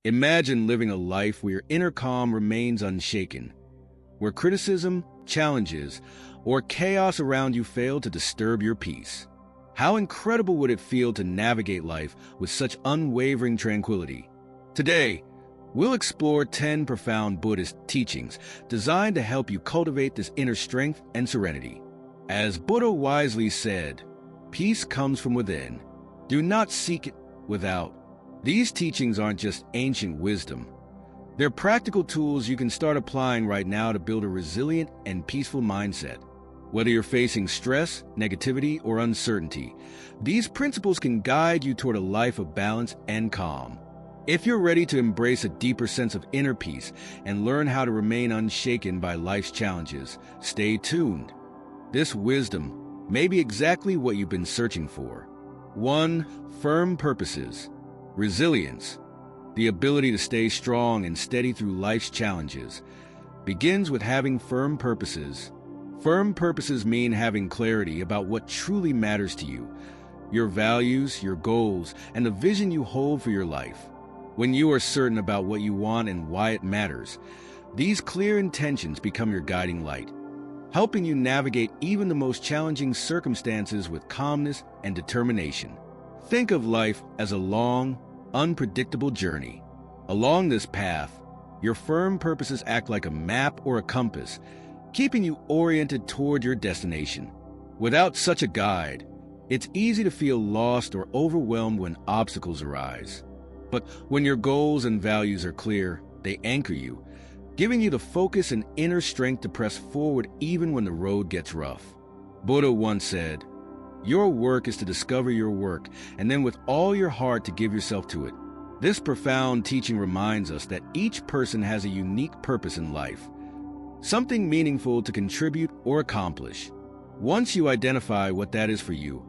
Imagine living a life where your inner calm remains unshaken, where criticism, challenges, or chaos around you fail to disturb your peace. How incredible would it feel to navigate life with such unwavering tranquility? Today, we'll explore 10 profound Buddhist teachings designed to help you cultivate this inner strength and serenity. As Buddha wisely said, peace comes from within. Do not seek it without. These teachings aren't just ancient wisdom. They're practical tools you can start applying right now to build a resilient and peaceful mindset. Whether you're facing stress, negativity, or uncertainty, these principles can guide you toward a life of balance and calm. If you're ready to embrace a deeper sense of inner peace and learn how to remain unshaken by life's challenges, stay tuned. This wisdom may be exactly what you've been searching for. 1. Firm purposes. Resilience, the ability to stay strong and steady through life's challenges, begins with having firm purposes. Firm purposes mean having clarity about what truly matters to you, your values, your goals, and the vision you hold for your life. When you are certain about what you want and why it matters, these clear intentions become your guiding light, helping you navigate even the most challenging circumstances with calmness and determination. Think of life as a long, unpredictable journey. Along this path, your firm purposes act like a map or a compass, keeping you oriented toward your destination. Without such a guide, it's easy to feel lost or overwhelmed when obstacles arise. But when your goals and values are clear, they anchor you, giving you the focus and inner strength to press forward even when the road gets rough. Buddha once said, "Your work is to discover your work, and then with all your heart to give yourself to it." This profound teaching reminds us that each person has a unique purpose in life, something meaningful to contribute or accomplish. Once you identify what that is for you,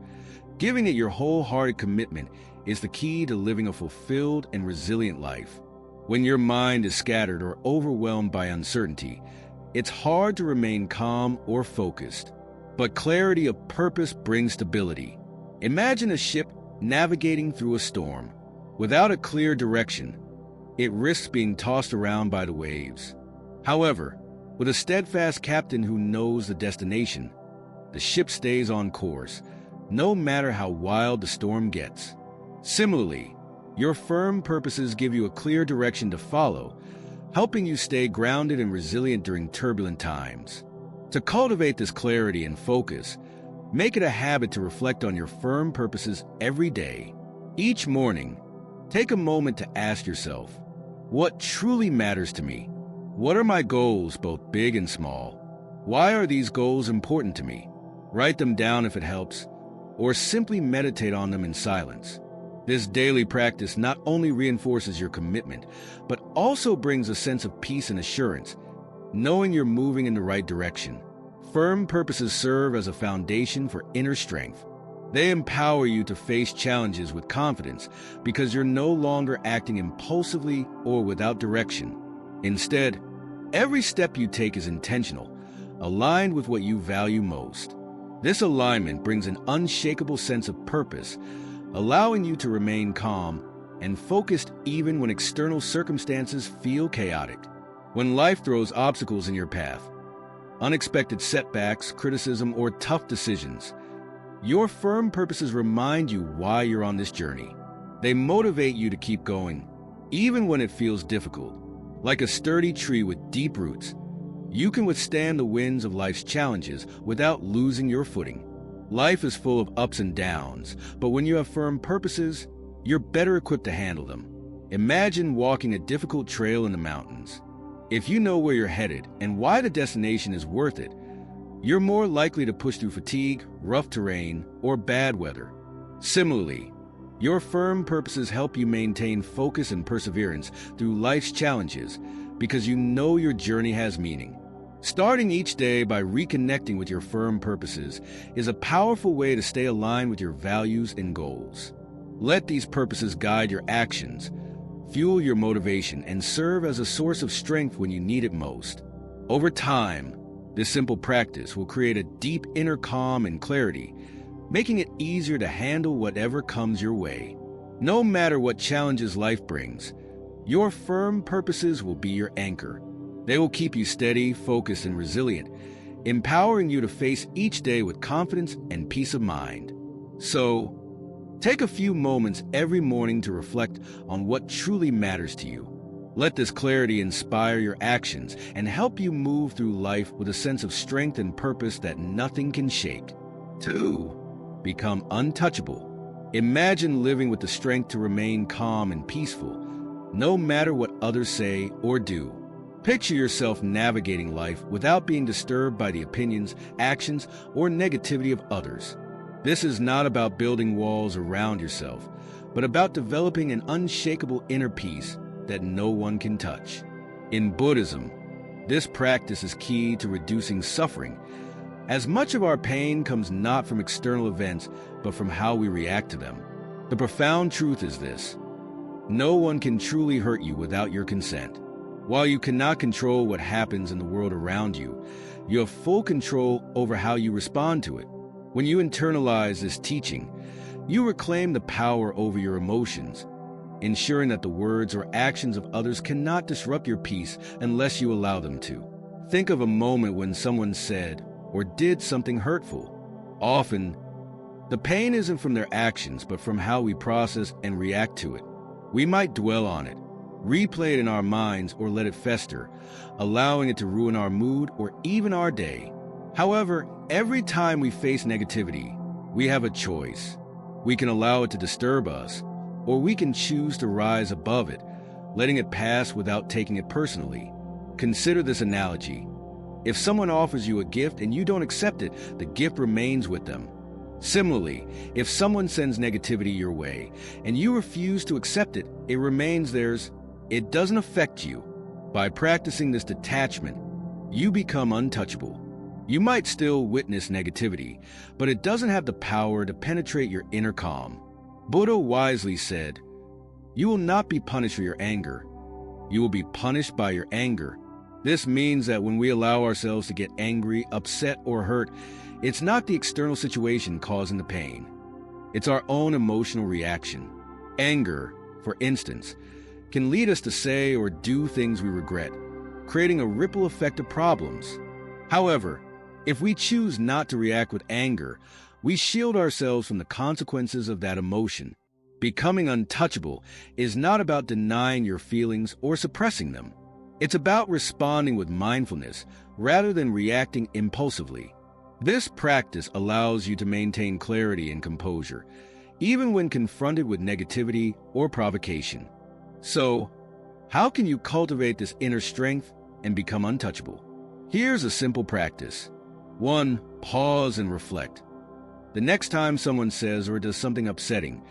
giving it your wholehearted commitment is the key to living a fulfilled and resilient life. When your mind is scattered or overwhelmed by uncertainty, it's hard to remain calm or focused. But clarity of purpose brings stability. Imagine a ship navigating through a storm. Without a clear direction, it risks being tossed around by the waves. However, with a steadfast captain who knows the destination, the ship stays on course, no matter how wild the storm gets. Similarly, your firm purposes give you a clear direction to follow, helping you stay grounded and resilient during turbulent times. To cultivate this clarity and focus, make it a habit to reflect on your firm purposes every day. Each morning, take a moment to ask yourself, what truly matters to me? What are my goals, both big and small? Why are these goals important to me? Write them down if it helps, or simply meditate on them in silence. This daily practice not only reinforces your commitment, but also brings a sense of peace and assurance, knowing you're moving in the right direction. Firm purposes serve as a foundation for inner strength. They empower you to face challenges with confidence because you're no longer acting impulsively or without direction. Instead, every step you take is intentional, aligned with what you value most. This alignment brings an unshakable sense of purpose, allowing you to remain calm and focused even when external circumstances feel chaotic. When life throws obstacles in your path, unexpected setbacks, criticism, or tough decisions, your firm purposes remind you why you're on this journey. They motivate you to keep going, even when it feels difficult. Like a sturdy tree with deep roots, you can withstand the winds of life's challenges without losing your footing. Life is full of ups and downs, but when you have firm purposes, you're better equipped to handle them. Imagine walking a difficult trail in the mountains. If you know where you're headed and why the destination is worth it, you're more likely to push through fatigue, rough terrain, or bad weather. Similarly, your firm purposes help you maintain focus and perseverance through life's challenges because you know your journey has meaning. Starting each day by reconnecting with your firm purposes is a powerful way to stay aligned with your values and goals. Let these purposes guide your actions, fuel your motivation, and serve as a source of strength when you need it most. Over time, this simple practice will create a deep inner calm and clarity, making it easier to handle whatever comes your way. No matter what challenges life brings, Your firm purposes will be your anchor. They will keep you steady, focused, and resilient, empowering you to face each day with confidence and peace of mind. So, take a few moments every morning to reflect on what truly matters to you. Let this clarity inspire your actions and help you move through life with a sense of strength and purpose that nothing can shake. 2. Become untouchable. Imagine living with the strength to remain calm and peaceful, no matter what others say or do. Picture yourself navigating life without being disturbed by the opinions, actions, or negativity of others. This is not about building walls around yourself, but about developing an unshakable inner peace that no one can touch. In Buddhism, this practice is key to reducing suffering, as much of our pain comes not from external events, but from how we react to them. The profound truth is this: no one can truly hurt you without your consent. While you cannot control what happens in the world around you, you have full control over how you respond to it. When you internalize this teaching, you reclaim the power over your emotions, ensuring that the words or actions of others cannot disrupt your peace unless you allow them to. Think of a moment when someone said or did something hurtful. Often, the pain isn't from their actions, but from how we process and react to it. We might dwell on it, replay it in our minds, or let it fester, allowing it to ruin our mood or even our day. However, every time we face negativity, we have a choice. We can allow it to disturb us, or we can choose to rise above it, letting it pass without taking it personally. Consider this analogy. If someone offers you a gift and you don't accept it, the gift remains with them. Similarly, if someone sends negativity your way and you refuse to accept it, it remains theirs. It doesn't affect you. By practicing this detachment, you become untouchable. You might still witness negativity, but it doesn't have the power to penetrate your inner calm. Buddha wisely said, "You will not be punished for your anger. You will be punished by your anger." This means that when we allow ourselves to get angry, upset, or hurt, it's not the external situation causing the pain. It's our own emotional reaction. Anger, for instance, can lead us to say or do things we regret, creating a ripple effect of problems. However, if we choose not to react with anger, we shield ourselves from the consequences of that emotion. Becoming untouchable is not about denying your feelings or suppressing them. It's about responding with mindfulness rather than reacting impulsively. This practice allows you to maintain clarity and composure, even when confronted with negativity or provocation. So, how can you cultivate this inner strength and become untouchable? Here's a simple practice. 1. Pause and reflect. The next time someone says or does something upsetting,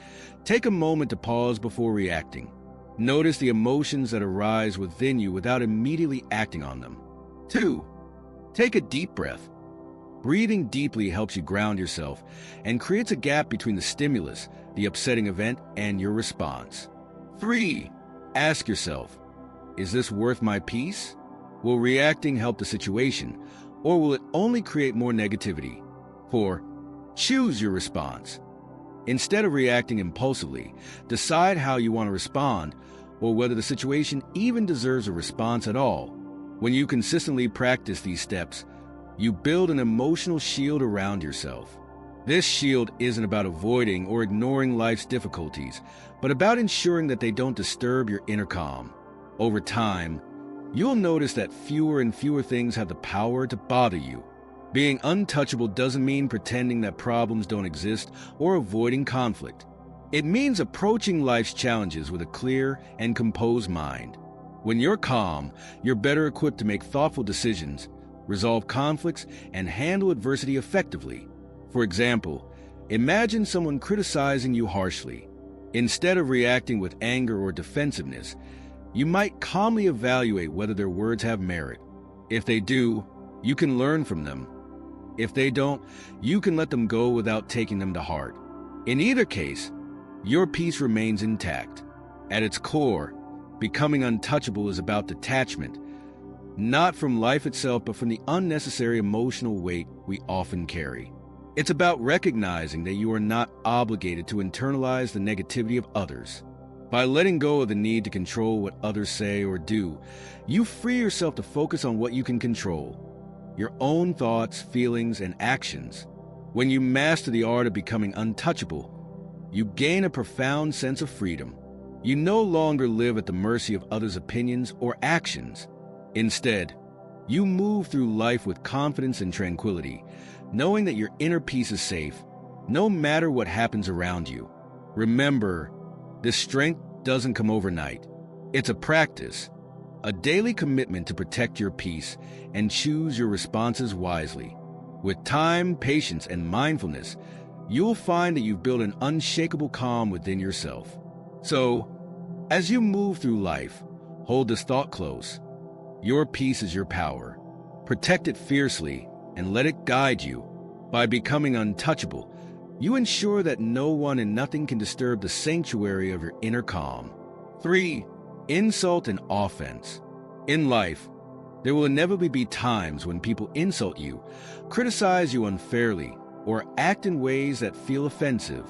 take a moment to pause before reacting. Notice the emotions that arise within you without immediately acting on them. 2. Take a deep breath. Breathing deeply helps you ground yourself and creates a gap between the stimulus, the upsetting event, and your response. 3. Ask yourself, is this worth my peace? Will reacting help the situation, or will it only create more negativity? 4. Choose your response. Instead of reacting impulsively, decide how you want to respond, or whether the situation even deserves a response at all. When you consistently practice these steps, you build an emotional shield around yourself. This shield isn't about avoiding or ignoring life's difficulties, but about ensuring that they don't disturb your inner calm. Over time, you'll notice that fewer and fewer things have the power to bother you. Being untouchable doesn't mean pretending that problems don't exist or avoiding conflict. It means approaching life's challenges with a clear and composed mind. When you're calm, you're better equipped to make thoughtful decisions, resolve conflicts, and handle adversity effectively. For example, imagine someone criticizing you harshly. Instead of reacting with anger or defensiveness, you might calmly evaluate whether their words have merit. If they do, you can learn from them. If they don't, you can let them go without taking them to heart. In either case, your peace remains intact. At its core, becoming untouchable is about detachment, not from life itself, but from the unnecessary emotional weight we often carry. It's about recognizing that you are not obligated to internalize the negativity of others. By letting go of the need to control what others say or do, you free yourself to focus on what you can control: your own thoughts, feelings, and actions. When you master the art of becoming untouchable, you gain a profound sense of freedom. You no longer live at the mercy of others' opinions or actions. Instead, you move through life with confidence and tranquility, knowing that your inner peace is safe, no matter what happens around you. Remember, this strength doesn't come overnight. It's a practice, a daily commitment to protect your peace and choose your responses wisely. With time, patience, and mindfulness, you'll find that you've built an unshakable calm within yourself. So, as you move through life, hold this thought close. Your peace is your power. Protect it fiercely and let it guide you. By becoming untouchable, you ensure that no one and nothing can disturb the sanctuary of your inner calm. 3. Insult and offense. In life, there will inevitably be times when people insult you, criticize you unfairly, or act in ways that feel offensive.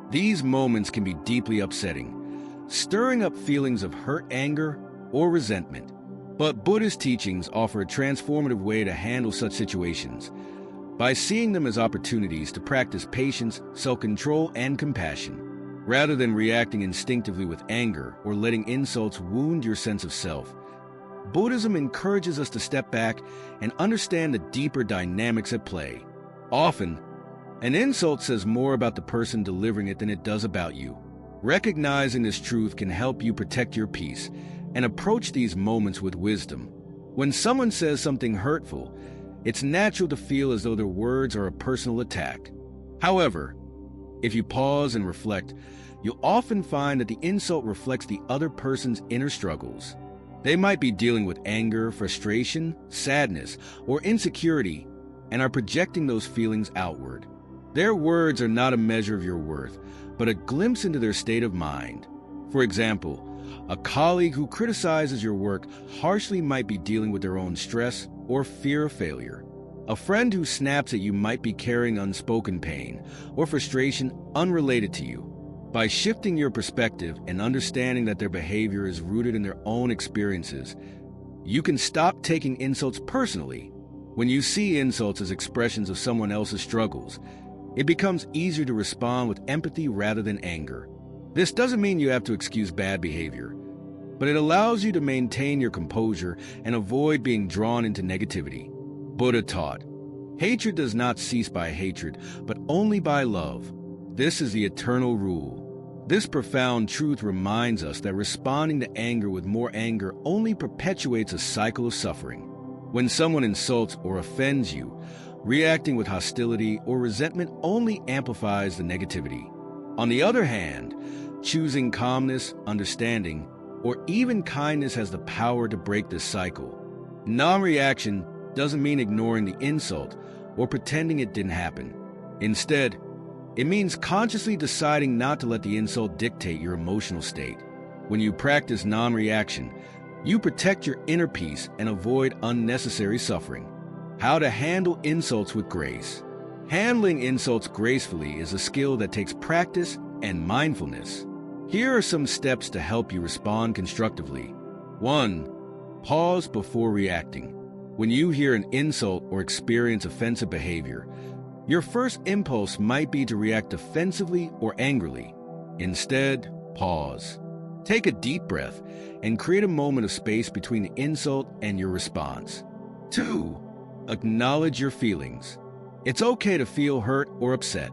These moments can be deeply upsetting, stirring up feelings of hurt, anger, or resentment. But Buddhist teachings offer a transformative way to handle such situations by seeing them as opportunities to practice patience, self-control, and compassion. Rather than reacting instinctively with anger or letting insults wound your sense of self, Buddhism encourages us to step back and understand the deeper dynamics at play. Often, an insult says more about the person delivering it than it does about you. Recognizing this truth can help you protect your peace and approach these moments with wisdom. When someone says something hurtful, it's natural to feel as though their words are a personal attack. However, if you pause and reflect, you'll often find that the insult reflects the other person's inner struggles. They might be dealing with anger, frustration, sadness, or insecurity, and are projecting those feelings outward. Their words are not a measure of your worth, but a glimpse into their state of mind. For example, a colleague who criticizes your work harshly might be dealing with their own stress or fear of failure. A friend who snaps at you might be carrying unspoken pain or frustration unrelated to you. By shifting your perspective and understanding that their behavior is rooted in their own experiences, you can stop taking insults personally. When you see insults as expressions of someone else's struggles, it becomes easier to respond with empathy rather than anger. This doesn't mean you have to excuse bad behavior, but it allows you to maintain your composure and avoid being drawn into negativity. Buddha taught, hatred does not cease by hatred, but only by love. This is the eternal rule. This profound truth reminds us that responding to anger with more anger only perpetuates a cycle of suffering. When someone insults or offends you, reacting with hostility or resentment only amplifies the negativity. On the other hand, choosing calmness, understanding, or even kindness has the power to break this cycle. Non-reaction doesn't mean ignoring the insult or pretending it didn't happen. Instead, it means consciously deciding not to let the insult dictate your emotional state. When you practice non-reaction, you protect your inner peace and avoid unnecessary suffering. How to handle insults with grace. Handling insults gracefully is a skill that takes practice and mindfulness. Here are some steps to help you respond constructively. 1. Pause before reacting. When you hear an insult or experience offensive behavior, your first impulse might be to react defensively or angrily. Instead, pause. Take a deep breath and create a moment of space between the insult and your response. 2. Acknowledge your feelings. It's okay to feel hurt or upset.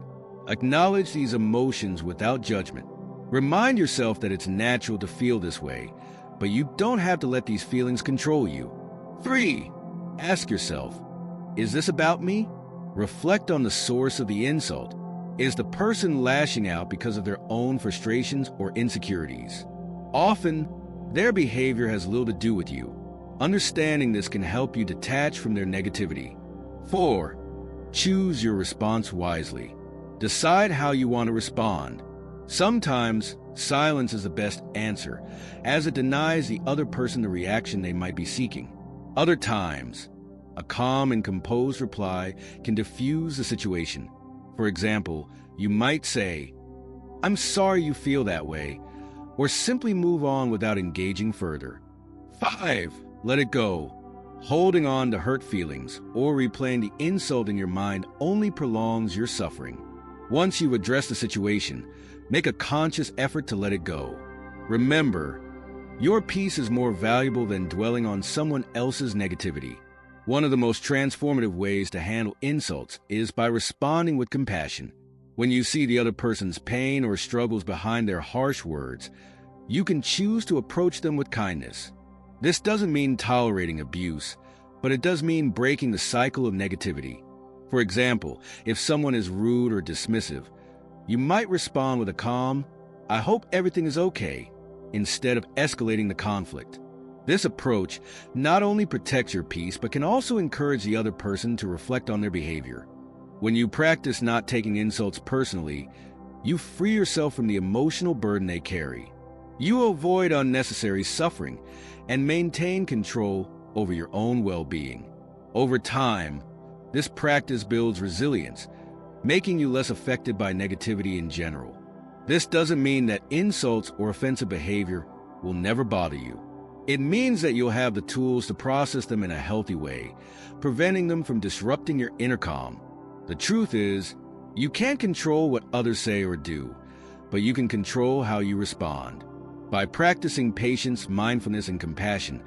Acknowledge these emotions without judgment. Remind yourself that it's natural to feel this way, but you don't have to let these feelings control you. 3. Ask yourself, is this about me? Reflect on the source of the insult. Is the person lashing out because of their own frustrations or insecurities? Often, their behavior has little to do with you. Understanding this can help you detach from their negativity. 4. Choose your response wisely. Decide how you want to respond. Sometimes, silence is the best answer, as it denies the other person the reaction they might be seeking. Other times, a calm and composed reply can diffuse the situation. For example, you might say, "I'm sorry you feel that way, or simply move on without engaging further. 5. Let it go. Holding on to hurt feelings or replaying the insult in your mind only prolongs your suffering. Once you've addressed the situation, make a conscious effort to let it go. Remember, your peace is more valuable than dwelling on someone else's negativity. One of the most transformative ways to handle insults is by responding with compassion. When you see the other person's pain or struggles behind their harsh words, you can choose to approach them with kindness. This doesn't mean tolerating abuse, but it does mean breaking the cycle of negativity. For example, if someone is rude or dismissive, you might respond with a calm, "I hope everything is okay," instead of escalating the conflict. This approach not only protects your peace, but can also encourage the other person to reflect on their behavior. When you practice not taking insults personally, you free yourself from the emotional burden they carry. You avoid unnecessary suffering and maintain control over your own well-being. Over time, this practice builds resilience, making you less affected by negativity in general. This doesn't mean that insults or offensive behavior will never bother you. It means that you'll have the tools to process them in a healthy way, preventing them from disrupting your inner calm. The truth is, you can't control what others say or do, but you can control how you respond. By practicing patience, mindfulness, and compassion,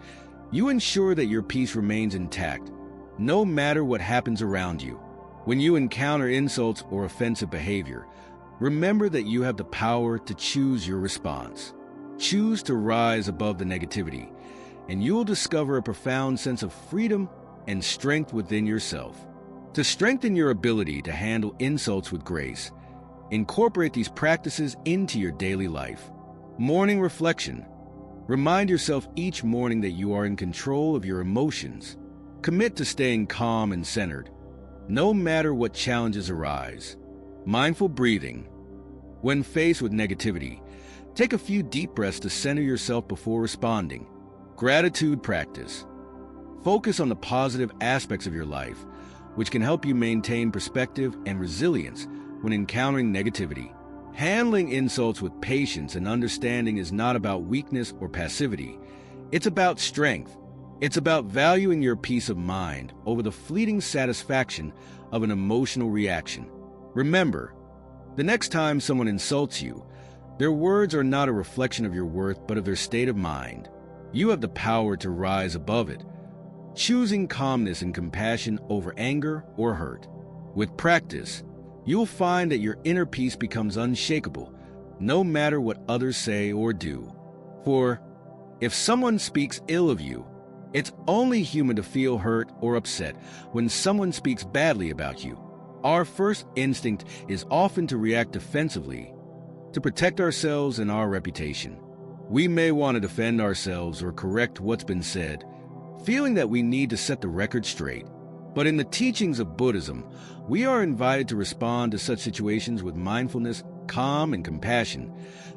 you ensure that your peace remains intact, no matter what happens around you. When you encounter insults or offensive behavior, remember that you have the power to choose your response. Choose to rise above the negativity, and you'll discover a profound sense of freedom and strength within yourself. To strengthen your ability to handle insults with grace, incorporate these practices into your daily life. Morning reflection. Remind yourself each morning that you are in control of your emotions. Commit to staying calm and centered, no matter what challenges arise. Mindful breathing. When faced with negativity, take a few deep breaths to center yourself before responding. Gratitude practice. Focus on the positive aspects of your life, which can help you maintain perspective and resilience when encountering negativity. Handling insults with patience and understanding is not about weakness or passivity. It's about strength. It's about valuing your peace of mind over the fleeting satisfaction of an emotional reaction. Remember, the next time someone insults you, their words are not a reflection of your worth, but of their state of mind. You have the power to rise above it, choosing calmness and compassion over anger or hurt. With practice, you'll find that your inner peace becomes unshakable, no matter what others say or do. For if someone speaks ill of you, it's only human to feel hurt or upset when someone speaks badly about you. Our first instinct is often to react defensively, to protect ourselves and our reputation. We may want to defend ourselves or correct what's been said, feeling that we need to set the record straight. But in the teachings of Buddhism, we are invited to respond to such situations with mindfulness, calm, and compassion,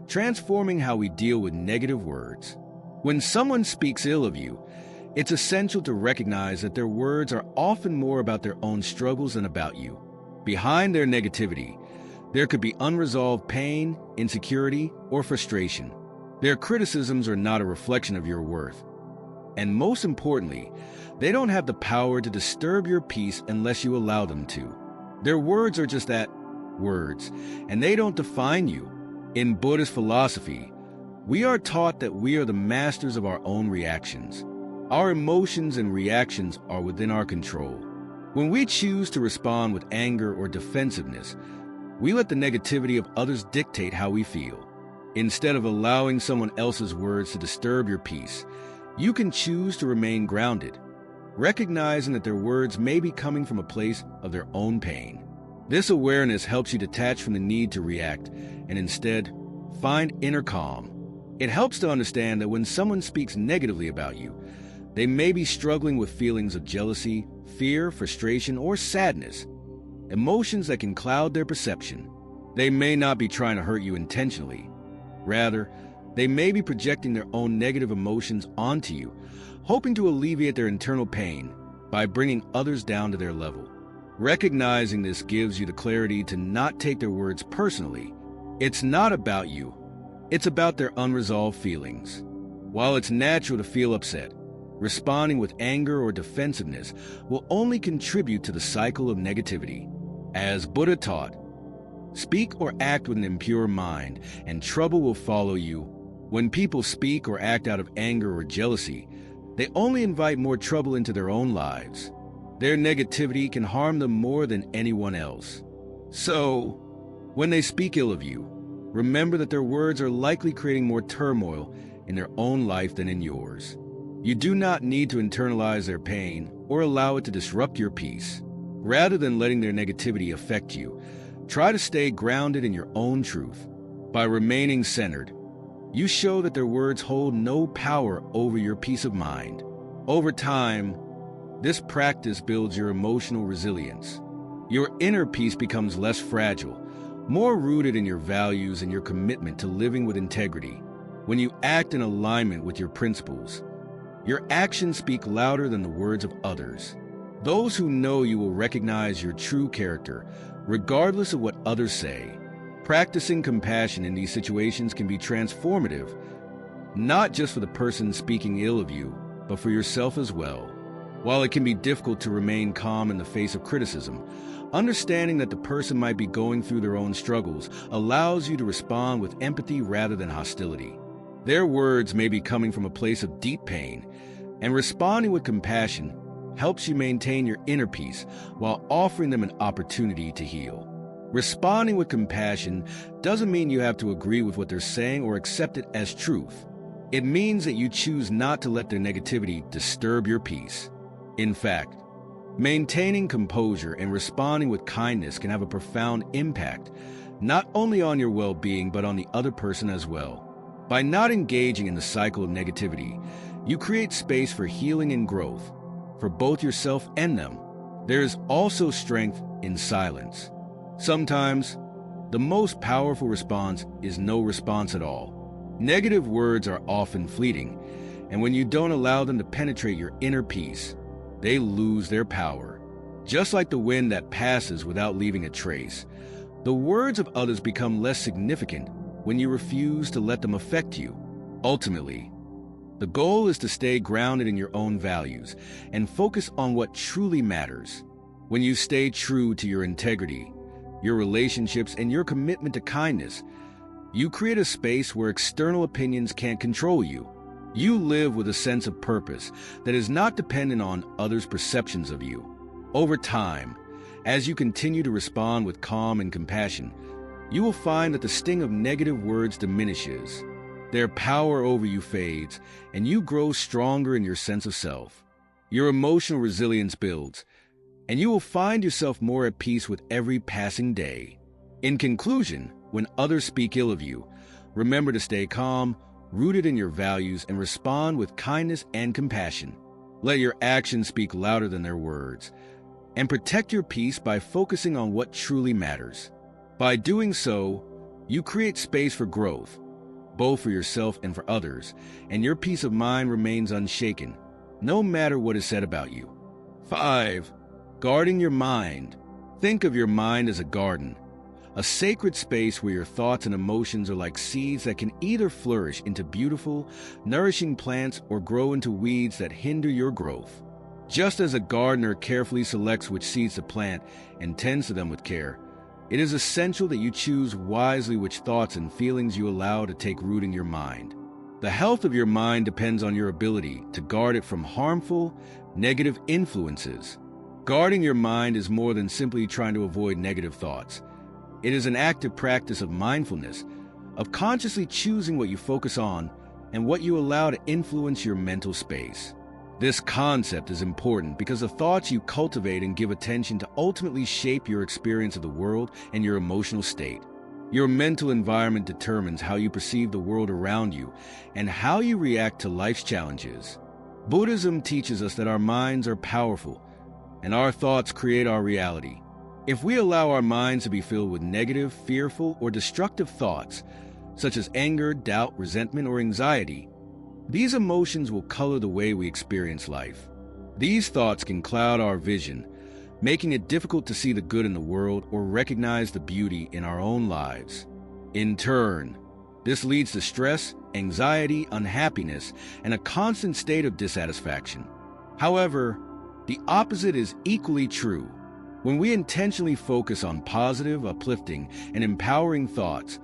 transforming how we deal with negative words. When someone speaks ill of you, it's essential to recognize that their words are often more about their own struggles than about you. Behind their negativity, there could be unresolved pain, insecurity, or frustration. Their criticisms are not a reflection of your worth. And most importantly, they don't have the power to disturb your peace unless you allow them to. Their words are just that, words, and they don't define you. In Buddhist philosophy, we are taught that we are the masters of our own reactions. Our emotions and reactions are within our control. When we choose to respond with anger or defensiveness, we let the negativity of others dictate how we feel. Instead of allowing someone else's words to disturb your peace, you can choose to remain grounded, recognizing that their words may be coming from a place of their own pain. This awareness helps you detach from the need to react and instead find inner calm. It helps to understand that when someone speaks negatively about you, they may be struggling with feelings of jealousy, fear, frustration, or sadness, emotions that can cloud their perception. They may not be trying to hurt you intentionally. Rather, they may be projecting their own negative emotions onto you, hoping to alleviate their internal pain by bringing others down to their level. Recognizing this gives you the clarity to not take their words personally. It's not about you. It's about their unresolved feelings. While it's natural to feel upset, responding with anger or defensiveness will only contribute to the cycle of negativity. As Buddha taught, speak or act with an impure mind, and trouble will follow you. When people speak or act out of anger or jealousy, they only invite more trouble into their own lives. Their negativity can harm them more than anyone else. So, when they speak ill of you, remember that their words are likely creating more turmoil in their own life than in yours. You do not need to internalize their pain or allow it to disrupt your peace. Rather than letting their negativity affect you, try to stay grounded in your own truth. By remaining centered, you show that their words hold no power over your peace of mind. Over time, this practice builds your emotional resilience. Your inner peace becomes less fragile, more rooted in your values and your commitment to living with integrity. When you act in alignment with your principles, your actions speak louder than the words of others. Those who know you will recognize your true character, regardless of what others say. Practicing compassion in these situations can be transformative, not just for the person speaking ill of you, but for yourself as well. While it can be difficult to remain calm in the face of criticism, understanding that the person might be going through their own struggles allows you to respond with empathy rather than hostility. Their words may be coming from a place of deep pain, and responding with compassion helps you maintain your inner peace while offering them an opportunity to heal. Responding with compassion doesn't mean you have to agree with what they're saying or accept it as truth. It means that you choose not to let their negativity disturb your peace. In fact, maintaining composure and responding with kindness can have a profound impact, not only on your well-being but on the other person as well. By not engaging in the cycle of negativity, you create space for healing and growth, for both yourself and them. There is also strength in silence. Sometimes, the most powerful response is no response at all. Negative words are often fleeting, and when you don't allow them to penetrate your inner peace, they lose their power. Just like the wind that passes without leaving a trace, the words of others become less significant when you refuse to let them affect you. Ultimately, the goal is to stay grounded in your own values and focus on what truly matters. When you stay true to your integrity, your relationships, and your commitment to kindness, you create a space where external opinions can't control you. You live with a sense of purpose that is not dependent on others' perceptions of you. Over time, as you continue to respond with calm and compassion, you will find that the sting of negative words diminishes, their power over you fades, and you grow stronger in your sense of self. Your emotional resilience builds, and you will find yourself more at peace with every passing day. In conclusion, when others speak ill of you, remember to stay calm, rooted in your values, and respond with kindness and compassion. Let your actions speak louder than their words, and protect your peace by focusing on what truly matters. By doing so, you create space for growth, both for yourself and for others, and your peace of mind remains unshaken, no matter what is said about you. 5. Guarding your mind. Think of your mind as a garden, a sacred space where your thoughts and emotions are like seeds that can either flourish into beautiful, nourishing plants or grow into weeds that hinder your growth. Just as a gardener carefully selects which seeds to plant and tends to them with care, it is essential that you choose wisely which thoughts and feelings you allow to take root in your mind. The health of your mind depends on your ability to guard it from harmful, negative influences. Guarding your mind is more than simply trying to avoid negative thoughts. It is an active practice of mindfulness, of consciously choosing what you focus on and what you allow to influence your mental space. This concept is important because the thoughts you cultivate and give attention to ultimately shape your experience of the world and your emotional state. Your mental environment determines how you perceive the world around you and how you react to life's challenges. Buddhism teaches us that our minds are powerful, and our thoughts create our reality. If we allow our minds to be filled with negative, fearful, or destructive thoughts, such as anger, doubt, resentment, or anxiety, these emotions will color the way we experience life. These thoughts can cloud our vision, making it difficult to see the good in the world or recognize the beauty in our own lives. In turn, This leads to stress, anxiety, unhappiness, and a constant state of dissatisfaction. However, the opposite is equally true. When we intentionally focus on positive, uplifting, and empowering thoughts,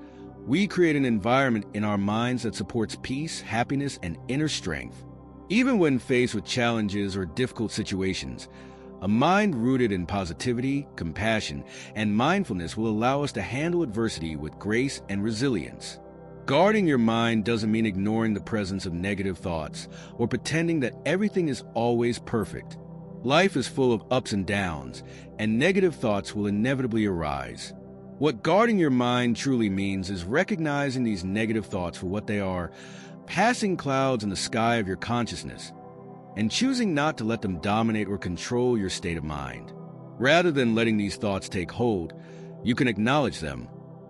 we create an environment in our minds that supports peace, happiness, and inner strength. Even when faced with challenges or difficult situations, a mind rooted in positivity, compassion, and mindfulness will allow us to handle adversity with grace and resilience. Guarding your mind doesn't mean ignoring the presence of negative thoughts or pretending that everything is always perfect. Life is full of ups and downs, and negative thoughts will inevitably arise. What guarding your mind truly means is recognizing these negative thoughts for what they are, passing clouds in the sky of your consciousness, and choosing not to let them dominate or control your state of mind. Rather than letting these thoughts take hold, you can acknowledge them,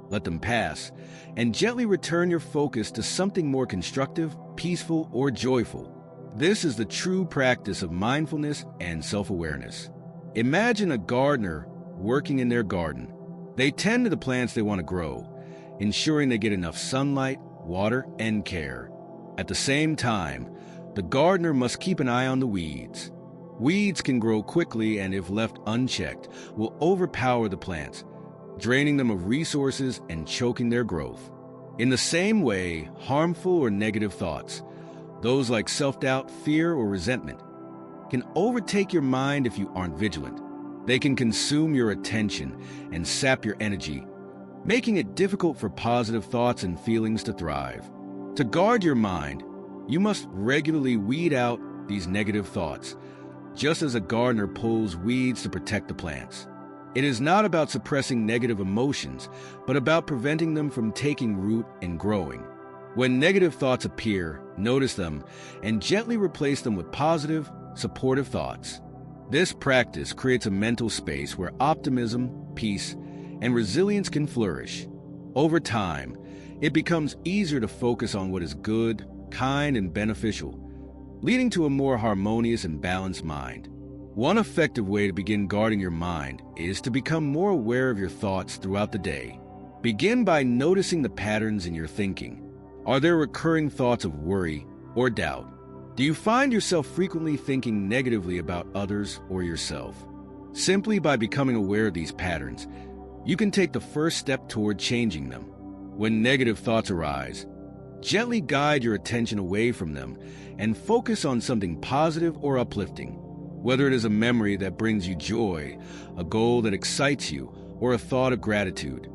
let them pass, and gently return your focus to something more constructive, peaceful, or joyful. This is the true practice of mindfulness and self-awareness. Imagine a gardener working in their garden. They tend to the plants they want to grow, ensuring they get enough sunlight, water, and care. At the same time, the gardener must keep an eye on the weeds. Weeds can grow quickly and, if left unchecked, will overpower the plants, draining them of resources and choking their growth. In the same way, harmful or negative thoughts, those like self-doubt, fear, or resentment, can overtake your mind if you aren't vigilant. They can consume your attention and sap your energy, making it difficult for positive thoughts and feelings to thrive. To guard your mind, you must regularly weed out these negative thoughts, just as a gardener pulls weeds to protect the plants. It is not about suppressing negative emotions, but about preventing them from taking root and growing. When negative thoughts appear, notice them and gently replace them with positive, supportive thoughts. This practice creates a mental space where optimism, peace, and resilience can flourish. Over time, it becomes easier to focus on what is good, kind, and beneficial, leading to a more harmonious and balanced mind. One effective way to begin guarding your mind is to become more aware of your thoughts throughout the day. Begin by noticing the patterns in your thinking. Are there recurring thoughts of worry or doubt? Do you find yourself frequently thinking negatively about others or yourself? Simply by becoming aware of these patterns, you can take the first step toward changing them. When negative thoughts arise, gently guide your attention away from them and focus on something positive or uplifting. Whether it is a memory that brings you joy, a goal that excites you, or a thought of gratitude,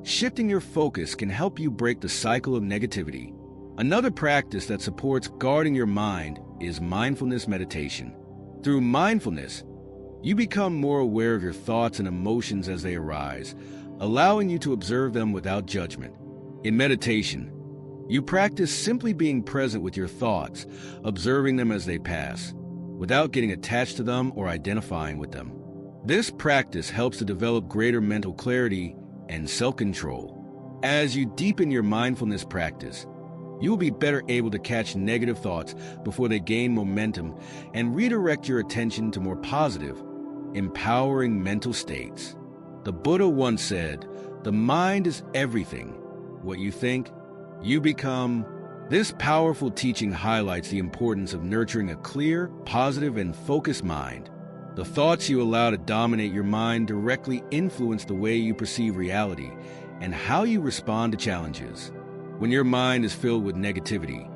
shifting your focus can help you break the cycle of negativity. Another practice that supports guarding your mind is mindfulness meditation. Through mindfulness, you become more aware of your thoughts and emotions as they arise, allowing you to observe them without judgment. In meditation, you practice simply being present with your thoughts, observing them as they pass, without getting attached to them or identifying with them. This practice helps to develop greater mental clarity and self-control. As you deepen your mindfulness practice, you will be better able to catch negative thoughts before they gain momentum and redirect your attention to more positive, empowering mental states. The Buddha once said, "The mind is everything. What you think, you become." This powerful teaching highlights the importance of nurturing a clear, positive, and focused mind. The thoughts you allow to dominate your mind directly influence the way you perceive reality and how you respond to challenges. When your mind is filled with negativity,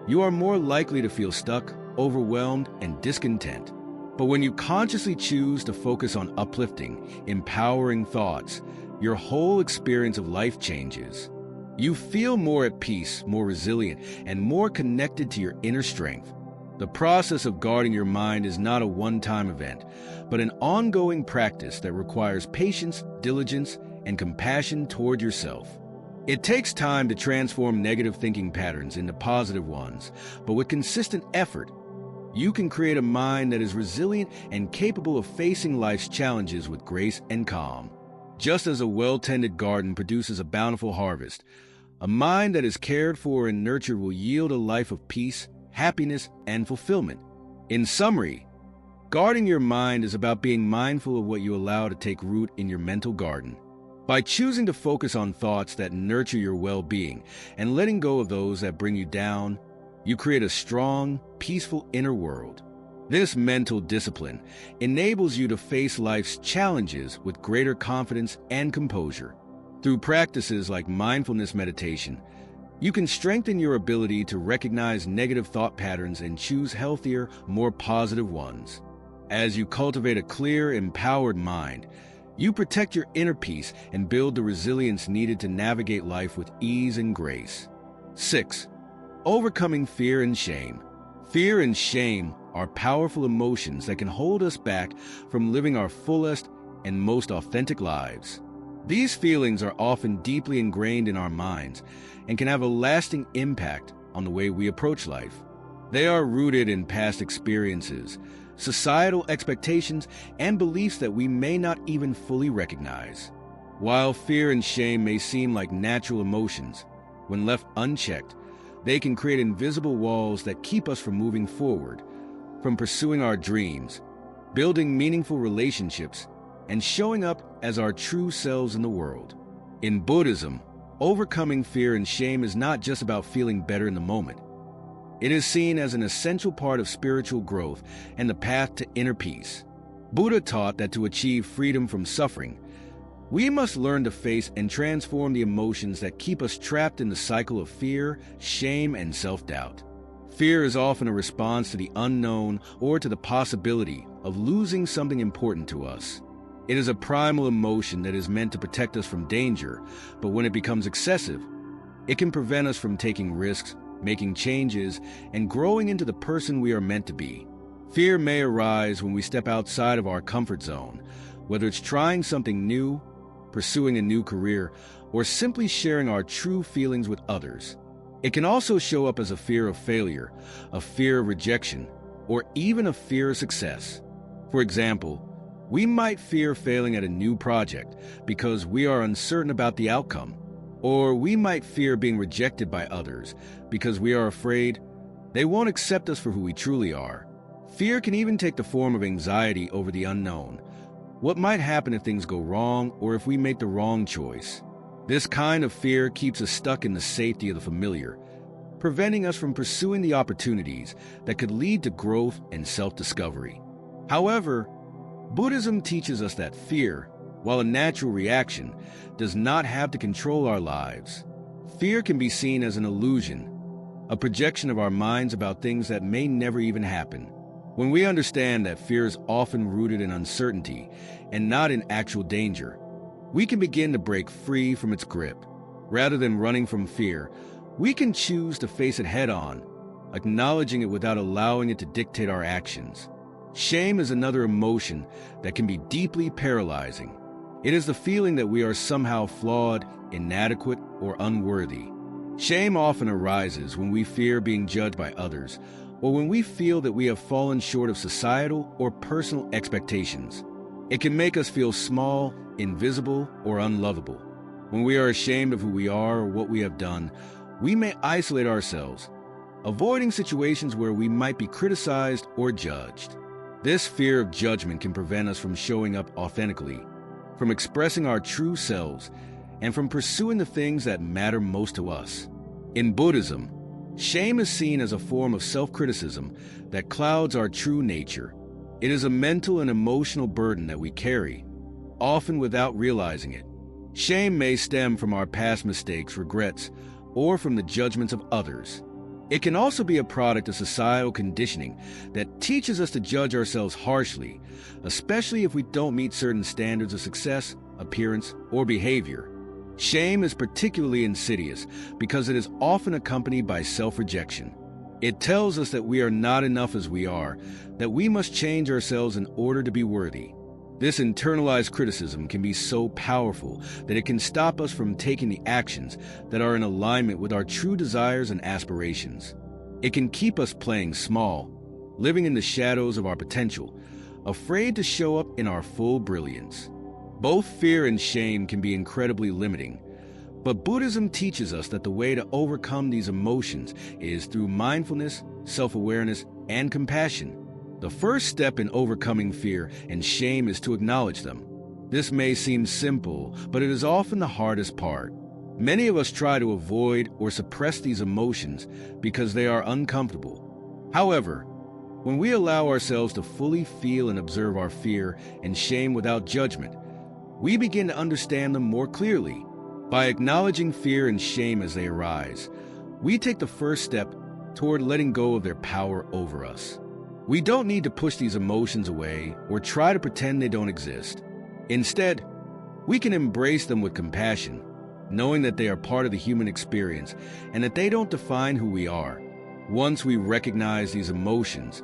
you are more likely to feel stuck, overwhelmed, and discontent. But when you consciously choose to focus on uplifting, empowering thoughts, your whole experience of life changes. You feel more at peace, more resilient, and more connected to your inner strength. The process of guarding your mind is not a one-time event, but an ongoing practice that requires patience, diligence, and compassion toward yourself. It takes time to transform negative thinking patterns into positive ones, but with consistent effort, you can create a mind that is resilient and capable of facing life's challenges with grace and calm. Just as a well-tended garden produces a bountiful harvest, a mind that is cared for and nurtured will yield a life of peace, happiness, and fulfillment. In summary, guarding your mind is about being mindful of what you allow to take root in your mental garden. By choosing to focus on thoughts that nurture your well-being and letting go of those that bring you down, you create a strong, peaceful inner world. This mental discipline enables you to face life's challenges with greater confidence and composure. Through practices like mindfulness meditation, you can strengthen your ability to recognize negative thought patterns and choose healthier, more positive ones. As you cultivate a clear, empowered mind, you protect your inner peace and build the resilience needed to navigate life with ease and grace. 6. Overcoming fear and shame. Fear and shame are powerful emotions that can hold us back from living our fullest and most authentic lives. These feelings are often deeply ingrained in our minds and can have a lasting impact on the way we approach life. They are rooted in past experiences, societal expectations, and beliefs that we may not even fully recognize. While fear and shame may seem like natural emotions, when left unchecked, they can create invisible walls that keep us from moving forward, from pursuing our dreams, building meaningful relationships, and showing up as our true selves in the world. In Buddhism, overcoming fear and shame is not just about feeling better in the moment. It is seen as an essential part of spiritual growth and the path to inner peace. Buddha taught that to achieve freedom from suffering, we must learn to face and transform the emotions that keep us trapped in the cycle of fear, shame, and self-doubt. Fear is often a response to the unknown or to the possibility of losing something important to us. It is a primal emotion that is meant to protect us from danger, but when it becomes excessive, it can prevent us from taking risks, making changes, and growing into the person we are meant to be. Fear may arise when we step outside of our comfort zone, whether it's trying something new, pursuing a new career, or simply sharing our true feelings with others. It can also show up as a fear of failure, a fear of rejection, or even a fear of success. For example, we might fear failing at a new project because we are uncertain about the outcome, or we might fear being rejected by others because we are afraid they won't accept us for who we truly are. Fear can even take the form of anxiety over the unknown. What might happen if things go wrong or if we make the wrong choice? This kind of fear keeps us stuck in the safety of the familiar, preventing us from pursuing the opportunities that could lead to growth and self-discovery. However, Buddhism teaches us that fear, while a natural reaction, does not have to control our lives. Fear can be seen as an illusion, a projection of our minds about things that may never even happen. When we understand that fear is often rooted in uncertainty and not in actual danger, we can begin to break free from its grip. Rather than running from fear, we can choose to face it head-on, acknowledging it without allowing it to dictate our actions. Shame is another emotion that can be deeply paralyzing. It is the feeling that we are somehow flawed, inadequate, or unworthy. Shame often arises when we fear being judged by others, or when we feel that we have fallen short of societal or personal expectations. It can make us feel small, invisible, or unlovable. When we are ashamed of who we are or what we have done, we may isolate ourselves, avoiding situations where we might be criticized or judged. This fear of judgment can prevent us from showing up authentically, from expressing our true selves, and from pursuing the things that matter most to us. In Buddhism, shame is seen as a form of self-criticism that clouds our true nature. It is a mental and emotional burden that we carry, often without realizing it. Shame may stem from our past mistakes, regrets, or from the judgments of others. It can also be a product of societal conditioning that teaches us to judge ourselves harshly, especially if we don't meet certain standards of success, appearance, or behavior. Shame is particularly insidious because it is often accompanied by self-rejection. It tells us that we are not enough as we are, that we must change ourselves in order to be worthy. This internalized criticism can be so powerful that it can stop us from taking the actions that are in alignment with our true desires and aspirations. It can keep us playing small, living in the shadows of our potential, afraid to show up in our full brilliance. Both fear and shame can be incredibly limiting, but Buddhism teaches us that the way to overcome these emotions is through mindfulness, self-awareness, and compassion. The first step in overcoming fear and shame is to acknowledge them. This may seem simple, but it is often the hardest part. Many of us try to avoid or suppress these emotions because they are uncomfortable. However, when we allow ourselves to fully feel and observe our fear and shame without judgment, we begin to understand them more clearly. By acknowledging fear and shame as they arise, we take the first step toward letting go of their power over us. We don't need to push these emotions away or try to pretend they don't exist. Instead, we can embrace them with compassion, knowing that they are part of the human experience and that they don't define who we are. Once we recognize these emotions,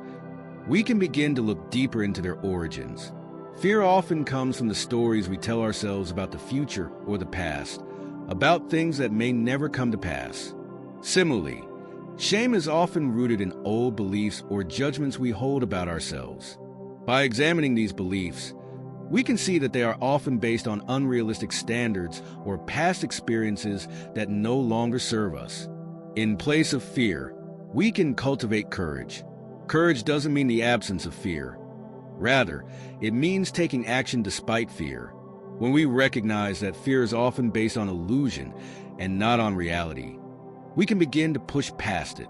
we can begin to look deeper into their origins. Fear often comes from the stories we tell ourselves about the future or the past, about things that may never come to pass. Similarly, shame is often rooted in old beliefs or judgments we hold about ourselves. By examining these beliefs, we can see that they are often based on unrealistic standards or past experiences that no longer serve us. In place of fear, we can cultivate courage. Courage doesn't mean the absence of fear. Rather, it means taking action despite fear. When we recognize that fear is often based on illusion and not on reality, we can begin to push past it.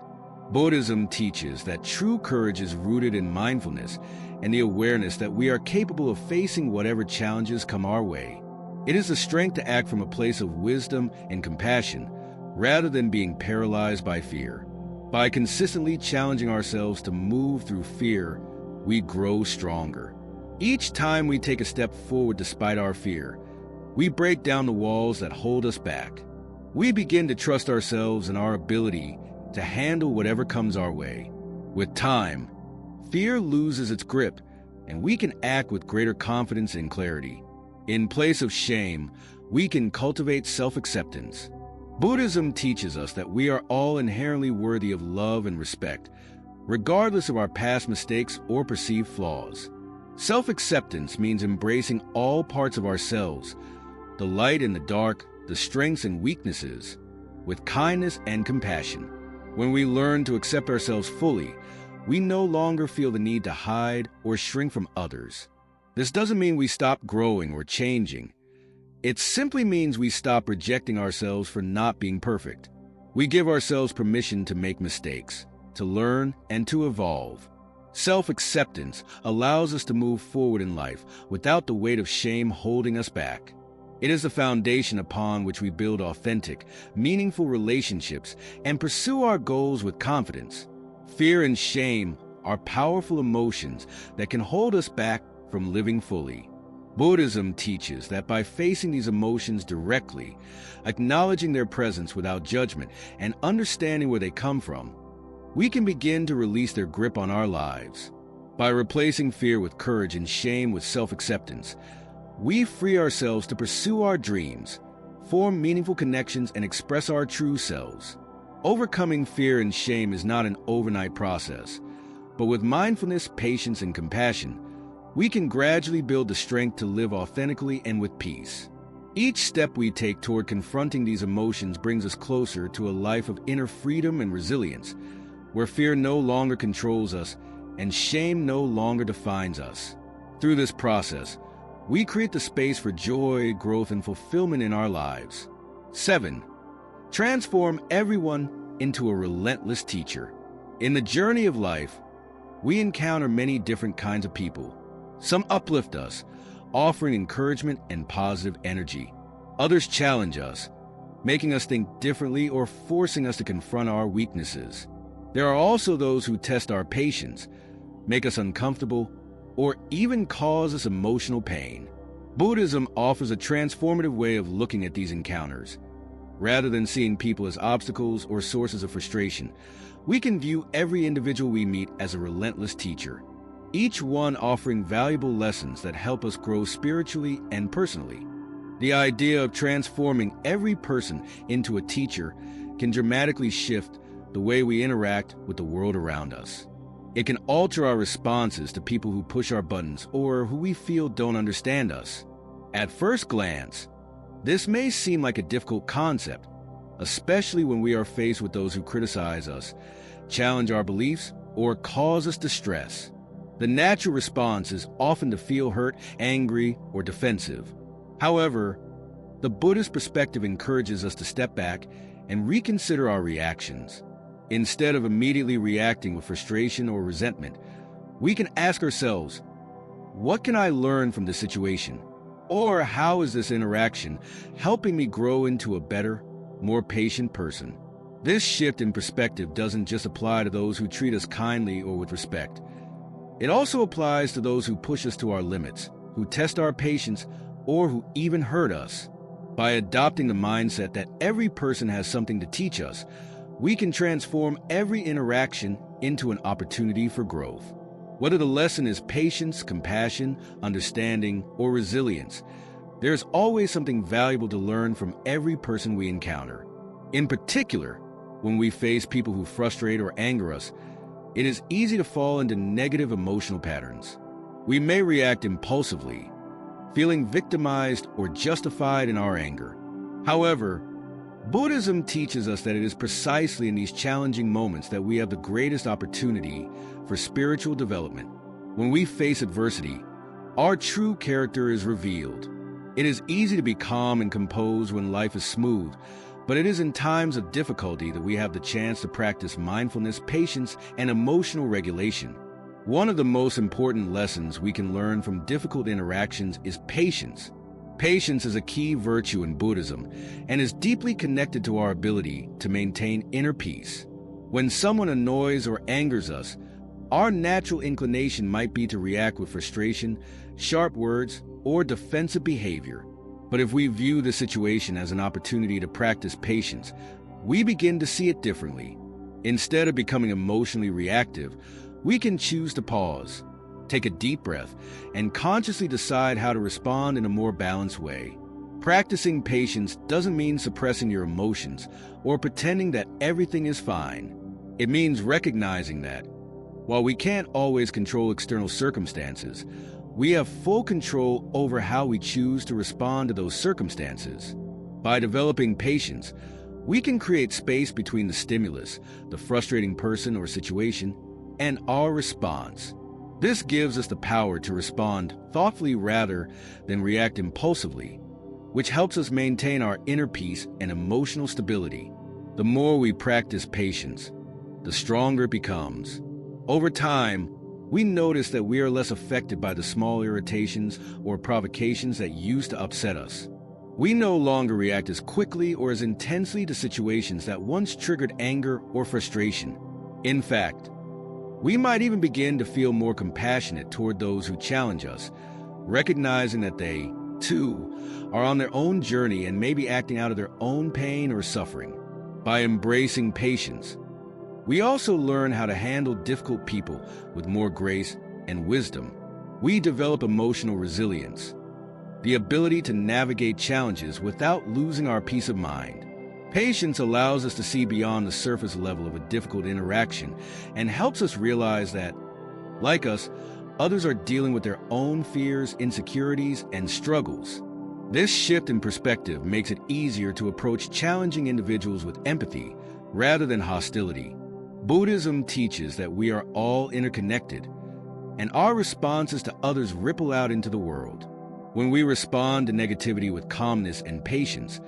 Buddhism teaches that true courage is rooted in mindfulness and the awareness that we are capable of facing whatever challenges come our way. It is the strength to act from a place of wisdom and compassion rather than being paralyzed by fear. By consistently challenging ourselves to move through fear, we grow stronger. Each time we take a step forward despite our fear, we break down the walls that hold us back. We begin to trust ourselves and our ability to handle whatever comes our way. With time, fear loses its grip, and we can act with greater confidence and clarity. In place of shame, we can cultivate self-acceptance. Buddhism teaches us that we are all inherently worthy of love and respect, regardless of our past mistakes or perceived flaws. Self-acceptance means embracing all parts of ourselves, the light and the dark, the strengths and weaknesses, with kindness and compassion. When we learn to accept ourselves fully, we no longer feel the need to hide or shrink from others. This doesn't mean we stop growing or changing. It simply means we stop rejecting ourselves for not being perfect. We give ourselves permission to make mistakes, to learn, and to evolve. Self-acceptance allows us to move forward in life without the weight of shame holding us back. It is the foundation upon which we build authentic, meaningful relationships and pursue our goals with confidence. Fear and shame are powerful emotions that can hold us back from living fully. Buddhism teaches that by facing these emotions directly, acknowledging their presence without judgment, and understanding where they come from, we can begin to release their grip on our lives. By replacing fear with courage and shame with self-acceptance, we free ourselves to pursue our dreams, form meaningful connections, and express our true selves. Overcoming fear and shame is not an overnight process, but with mindfulness, patience, and compassion, we can gradually build the strength to live authentically and with peace. Each step we take toward confronting these emotions brings us closer to a life of inner freedom and resilience, where fear no longer controls us and shame no longer defines us. Through this process, we create the space for joy, growth, and fulfillment in our lives. 7. Transform everyone into a relentless teacher. In the journey of life, we encounter many different kinds of people. Some uplift us, offering encouragement and positive energy. Others challenge us, making us think differently or forcing us to confront our weaknesses. There are also those who test our patience, make us uncomfortable, or even cause us emotional pain. Buddhism offers a transformative way of looking at these encounters. Rather than seeing people as obstacles or sources of frustration, we can view every individual we meet as a relentless teacher, each one offering valuable lessons that help us grow spiritually and personally. The idea of transforming every person into a teacher can dramatically shift the way we interact with the world around us. It can alter our responses to people who push our buttons or who we feel don't understand us. At first glance, this may seem like a difficult concept, especially when we are faced with those who criticize us, challenge our beliefs, or cause us distress. The natural response is often to feel hurt, angry, or defensive. However, the Buddhist perspective encourages us to step back and reconsider our reactions. Instead of immediately reacting with frustration or resentment, we can ask ourselves, what can I learn from this situation? Or how is this interaction helping me grow into a better, more patient person? This shift in perspective doesn't just apply to those who treat us kindly or with respect. It also applies to those who push us to our limits, who test our patience, or who even hurt us. By adopting the mindset that every person has something to teach us, we can transform every interaction into an opportunity for growth. Whether the lesson is patience, compassion, understanding, or resilience, there's always something valuable to learn from every person we encounter. In particular, when we face people who frustrate or anger us, it is easy to fall into negative emotional patterns. We may react impulsively, feeling victimized or justified in our anger. However, Buddhism teaches us that it is precisely in these challenging moments that we have the greatest opportunity for spiritual development. When we face adversity, our true character is revealed. It is easy to be calm and composed when life is smooth, but it is in times of difficulty that we have the chance to practice mindfulness, patience, and emotional regulation. One of the most important lessons we can learn from difficult interactions is patience. Patience is a key virtue in Buddhism and is deeply connected to our ability to maintain inner peace. When someone annoys or angers us, our natural inclination might be to react with frustration, sharp words, or defensive behavior. But if we view the situation as an opportunity to practice patience, we begin to see it differently. Instead of becoming emotionally reactive, we can choose to pause, take a deep breath, and consciously decide how to respond in a more balanced way. Practicing patience doesn't mean suppressing your emotions or pretending that everything is fine. It means recognizing that, while we can't always control external circumstances, we have full control over how we choose to respond to those circumstances. By developing patience, we can create space between the stimulus, the frustrating person or situation, and our response. This gives us the power to respond thoughtfully rather than react impulsively, which helps us maintain our inner peace and emotional stability. The more we practice patience, the stronger it becomes. Over time, we notice that we are less affected by the small irritations or provocations that used to upset us. We no longer react as quickly or as intensely to situations that once triggered anger or frustration. In fact, we might even begin to feel more compassionate toward those who challenge us, recognizing that they, too, are on their own journey and may be acting out of their own pain or suffering. By embracing patience, we also learn how to handle difficult people with more grace and wisdom. We develop emotional resilience, the ability to navigate challenges without losing our peace of mind. Patience allows us to see beyond the surface level of a difficult interaction and helps us realize that, like us, others are dealing with their own fears, insecurities, and struggles. This shift in perspective makes it easier to approach challenging individuals with empathy rather than hostility. Buddhism teaches that we are all interconnected, and our responses to others ripple out into the world. When we respond to negativity with calmness and patience,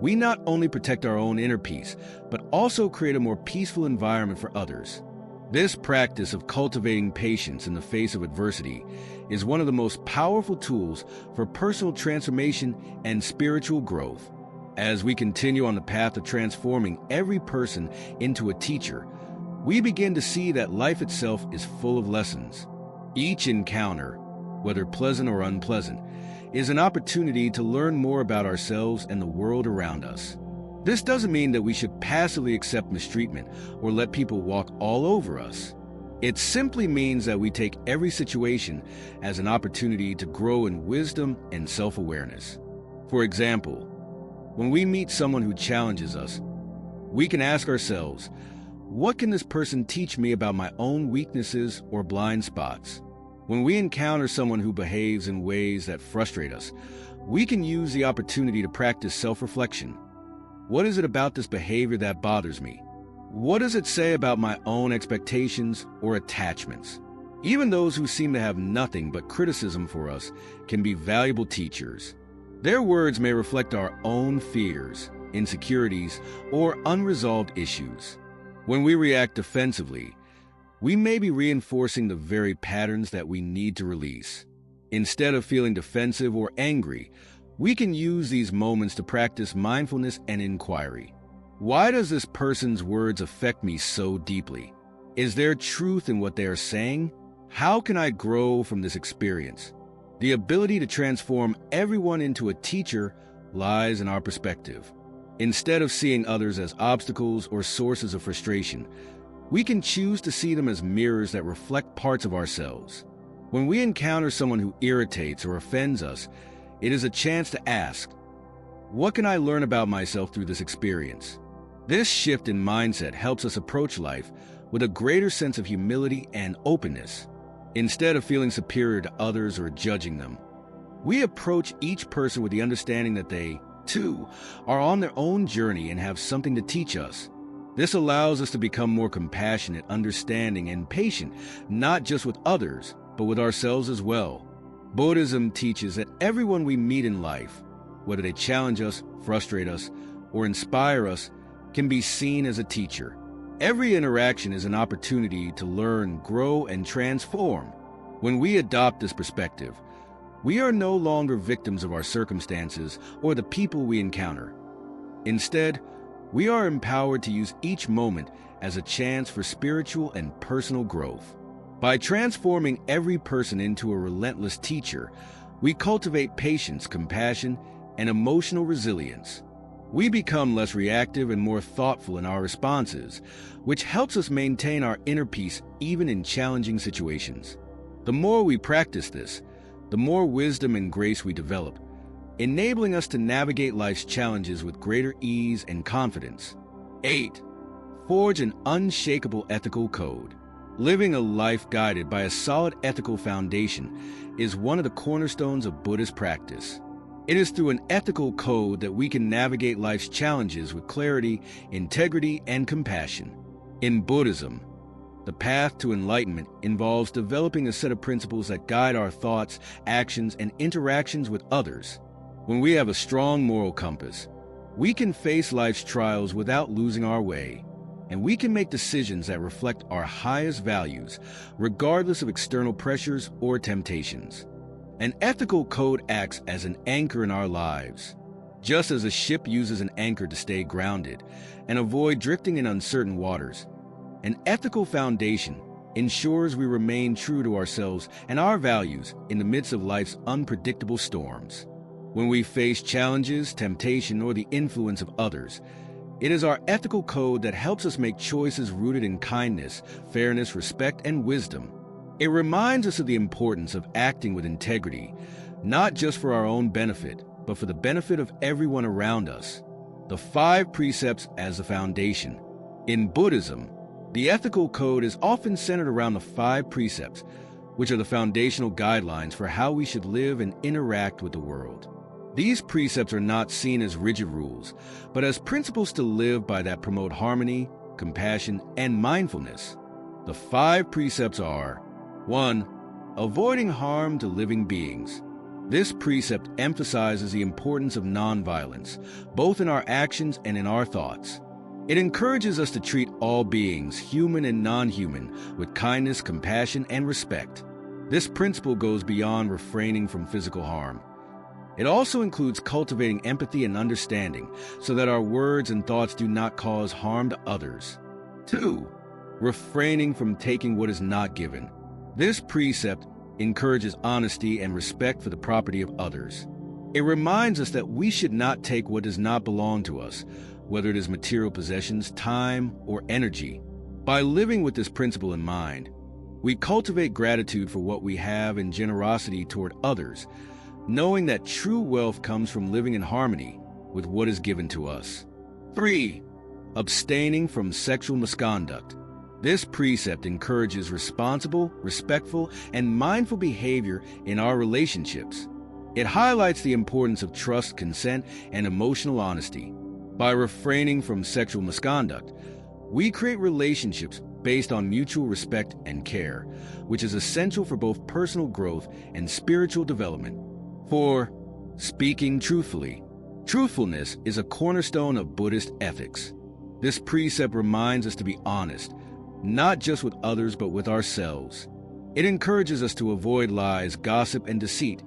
we not only protect our own inner peace, but also create a more peaceful environment for others. This practice of cultivating patience in the face of adversity is one of the most powerful tools for personal transformation and spiritual growth. As we continue on the path of transforming every person into a teacher, we begin to see that life itself is full of lessons. Each encounter, whether pleasant or unpleasant, is an opportunity to learn more about ourselves and the world around us. This doesn't mean that we should passively accept mistreatment or let people walk all over us. It simply means that we take every situation as an opportunity to grow in wisdom and self-awareness. For example, when we meet someone who challenges us, we can ask ourselves, what can this person teach me about my own weaknesses or blind spots? When we encounter someone who behaves in ways that frustrate us, we can use the opportunity to practice self-reflection. What is it about this behavior that bothers me? What does it say about my own expectations or attachments? Even those who seem to have nothing but criticism for us can be valuable teachers. Their words may reflect our own fears, insecurities, or unresolved issues. When we react defensively, we may be reinforcing the very patterns that we need to release. Instead of feeling defensive or angry, we can use these moments to practice mindfulness and inquiry. Why does this person's words affect me so deeply? Is there truth in what they are saying? How can I grow from this experience? The ability to transform everyone into a teacher lies in our perspective. Instead of seeing others as obstacles or sources of frustration, we can choose to see them as mirrors that reflect parts of ourselves. When we encounter someone who irritates or offends us, it is a chance to ask, what can I learn about myself through this experience? This shift in mindset helps us approach life with a greater sense of humility and openness. Instead of feeling superior to others or judging them, we approach each person with the understanding that they, too, are on their own journey and have something to teach us. This allows us to become more compassionate, understanding, and patient, not just with others, but with ourselves as well. Buddhism teaches that everyone we meet in life, whether they challenge us, frustrate us, or inspire us, can be seen as a teacher. Every interaction is an opportunity to learn, grow, and transform. When we adopt this perspective, we are no longer victims of our circumstances or the people we encounter. Instead, we are empowered to use each moment as a chance for spiritual and personal growth. By transforming every person into a relentless teacher, we cultivate patience, compassion, and emotional resilience. We become less reactive and more thoughtful in our responses, which helps us maintain our inner peace even in challenging situations. The more we practice this, the more wisdom and grace we develop, enabling us to navigate life's challenges with greater ease and confidence. 8. Forge an unshakable ethical code. Living a life guided by a solid ethical foundation is one of the cornerstones of Buddhist practice. It is through an ethical code that we can navigate life's challenges with clarity, integrity, and compassion. In Buddhism, the path to enlightenment involves developing a set of principles that guide our thoughts, actions, and interactions with others. When we have a strong moral compass, we can face life's trials without losing our way, and we can make decisions that reflect our highest values, regardless of external pressures or temptations. An ethical code acts as an anchor in our lives. Just as a ship uses an anchor to stay grounded and avoid drifting in uncertain waters, an ethical foundation ensures we remain true to ourselves and our values in the midst of life's unpredictable storms. When we face challenges, temptation, or the influence of others, it is our ethical code that helps us make choices rooted in kindness, fairness, respect, and wisdom. It reminds us of the importance of acting with integrity, not just for our own benefit, but for the benefit of everyone around us. The 5 precepts as the foundation. In Buddhism, the ethical code is often centered around the 5 precepts, which are the foundational guidelines for how we should live and interact with the world. These precepts are not seen as rigid rules, but as principles to live by that promote harmony, compassion, and mindfulness. The 5 precepts are: 1. Avoiding harm to living beings. This precept emphasizes the importance of nonviolence, both in our actions and in our thoughts. It encourages us to treat all beings, human and non-human, with kindness, compassion, and respect. This principle goes beyond refraining from physical harm. It also includes cultivating empathy and understanding so that our words and thoughts do not cause harm to others. 2. Refraining from taking what is not given. This precept encourages honesty and respect for the property of others. It reminds us that we should not take what does not belong to us, whether it is material possessions, time, or energy. By living with this principle in mind, we cultivate gratitude for what we have and generosity toward others, knowing that true wealth comes from living in harmony with what is given to us. 3. Abstaining from sexual misconduct. This precept encourages responsible, respectful, and mindful behavior in our relationships. It highlights the importance of trust, consent, and emotional honesty. By refraining from sexual misconduct, we create relationships based on mutual respect and care, which is essential for both personal growth and spiritual development. 4. Speaking truthfully. Truthfulness is a cornerstone of Buddhist ethics. This precept reminds us to be honest, not just with others but with ourselves. It encourages us to avoid lies, gossip, and deceit,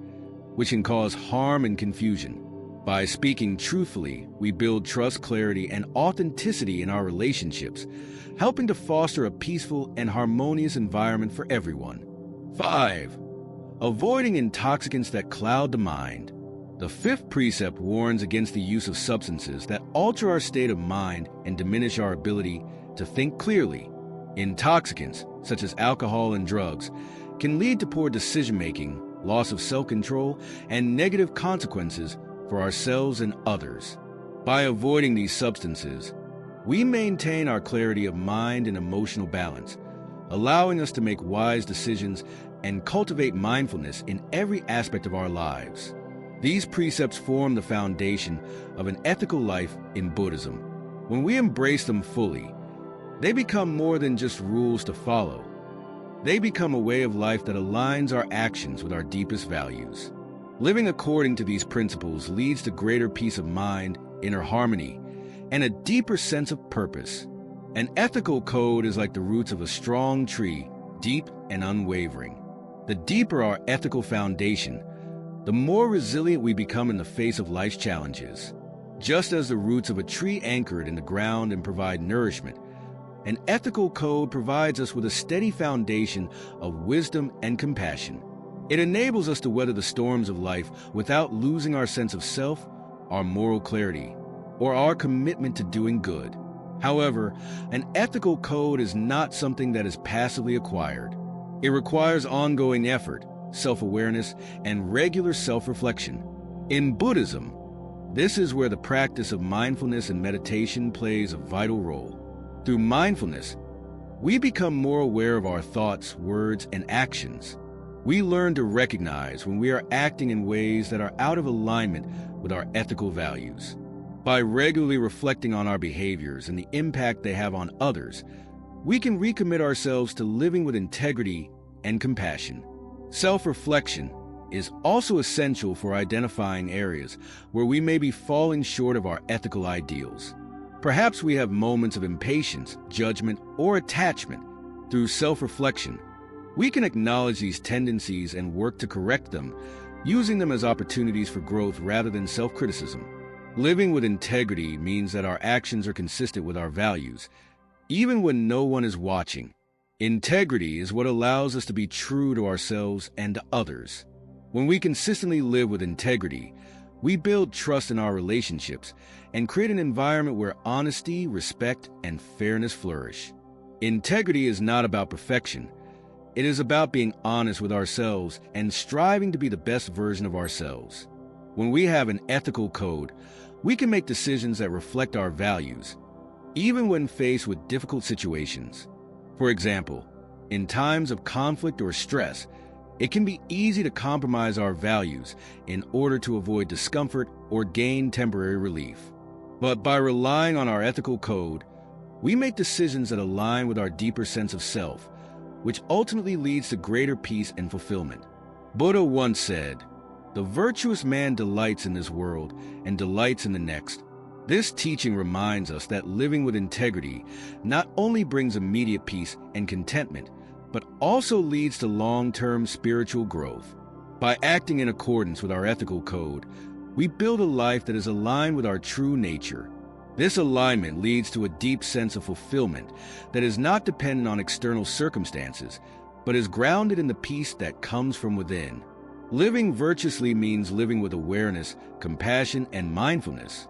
which can cause harm and confusion. By speaking truthfully, we build trust, clarity, and authenticity in our relationships, helping to foster a peaceful and harmonious environment for everyone. 5. Avoiding intoxicants that cloud the mind. The 5th precept warns against the use of substances that alter our state of mind and diminish our ability to think clearly. Intoxicants, such as alcohol and drugs, can lead to poor decision-making, loss of self-control, and negative consequences for ourselves and others. By avoiding these substances, we maintain our clarity of mind and emotional balance, allowing us to make wise decisions and cultivate mindfulness in every aspect of our lives. These precepts form the foundation of an ethical life in Buddhism. When we embrace them fully, they become more than just rules to follow. They become a way of life that aligns our actions with our deepest values. Living according to these principles leads to greater peace of mind, inner harmony, and a deeper sense of purpose. An ethical code is like the roots of a strong tree, deep and unwavering. The deeper our ethical foundation, the more resilient we become in the face of life's challenges. Just as the roots of a tree anchored in the ground and provide nourishment, an ethical code provides us with a steady foundation of wisdom and compassion. It enables us to weather the storms of life without losing our sense of self, our moral clarity, or our commitment to doing good. However, an ethical code is not something that is passively acquired. It requires ongoing effort, self-awareness, and regular self-reflection. In Buddhism, this is where the practice of mindfulness and meditation plays a vital role. Through mindfulness, we become more aware of our thoughts, words, and actions. We learn to recognize when we are acting in ways that are out of alignment with our ethical values. By regularly reflecting on our behaviors and the impact they have on others, we can recommit ourselves to living with integrity and compassion. Self-reflection is also essential for identifying areas where we may be falling short of our ethical ideals. Perhaps we have moments of impatience, judgment, or attachment. Through self-reflection, we can acknowledge these tendencies and work to correct them, using them as opportunities for growth rather than self-criticism. Living with integrity means that our actions are consistent with our values, even when no one is watching. Integrity is what allows us to be true to ourselves and to others. When we consistently live with integrity, we build trust in our relationships and create an environment where honesty, respect, and fairness flourish. Integrity is not about perfection. It is about being honest with ourselves and striving to be the best version of ourselves. When we have an ethical code, we can make decisions that reflect our values, even when faced with difficult situations. For example, in times of conflict or stress, it can be easy to compromise our values in order to avoid discomfort or gain temporary relief. But by relying on our ethical code, we make decisions that align with our deeper sense of self, which ultimately leads to greater peace and fulfillment. Buddha once said, "The virtuous man delights in this world and delights in the next." This teaching reminds us that living with integrity not only brings immediate peace and contentment, but also leads to long-term spiritual growth. By acting in accordance with our ethical code, we build a life that is aligned with our true nature. This alignment leads to a deep sense of fulfillment that is not dependent on external circumstances, but is grounded in the peace that comes from within. Living virtuously means living with awareness, compassion, and mindfulness.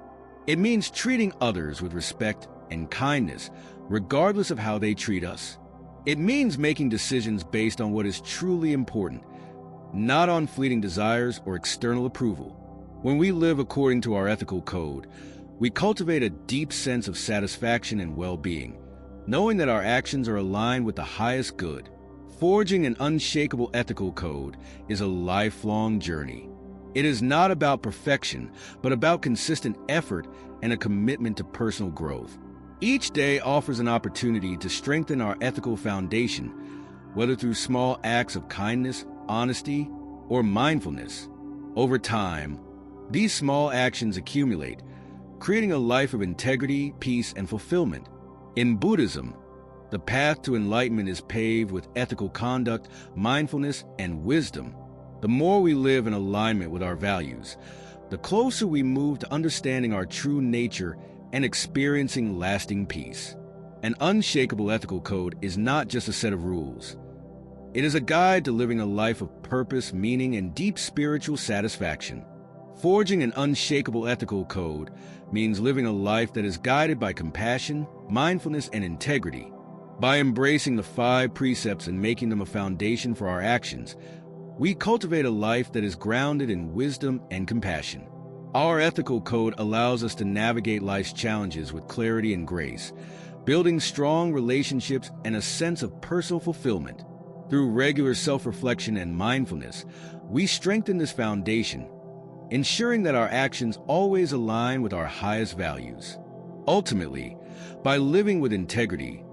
It means treating others with respect and kindness, regardless of how they treat us. It means making decisions based on what is truly important, not on fleeting desires or external approval. When we live according to our ethical code, we cultivate a deep sense of satisfaction and well-being, knowing that our actions are aligned with the highest good. Forging an unshakable ethical code is a lifelong journey. It is not about perfection, but about consistent effort and a commitment to personal growth. Each day offers an opportunity to strengthen our ethical foundation, whether through small acts of kindness, honesty, or mindfulness. Over time, these small actions accumulate, creating a life of integrity, peace, and fulfillment. In Buddhism, the path to enlightenment is paved with ethical conduct, mindfulness, and wisdom. The more we live in alignment with our values, the closer we move to understanding our true nature and experiencing lasting peace. An unshakable ethical code is not just a set of rules. It is a guide to living a life of purpose, meaning, and deep spiritual satisfaction. Forging an unshakable ethical code means living a life that is guided by compassion, mindfulness, and integrity. By embracing the 5 precepts and making them a foundation for our actions, we cultivate a life that is grounded in wisdom and compassion. Our ethical code allows us to navigate life's challenges with clarity and grace, building strong relationships and a sense of personal fulfillment. Through regular self-reflection and mindfulness, we strengthen this foundation, ensuring that our actions always align with our highest values. Ultimately, by living with integrity,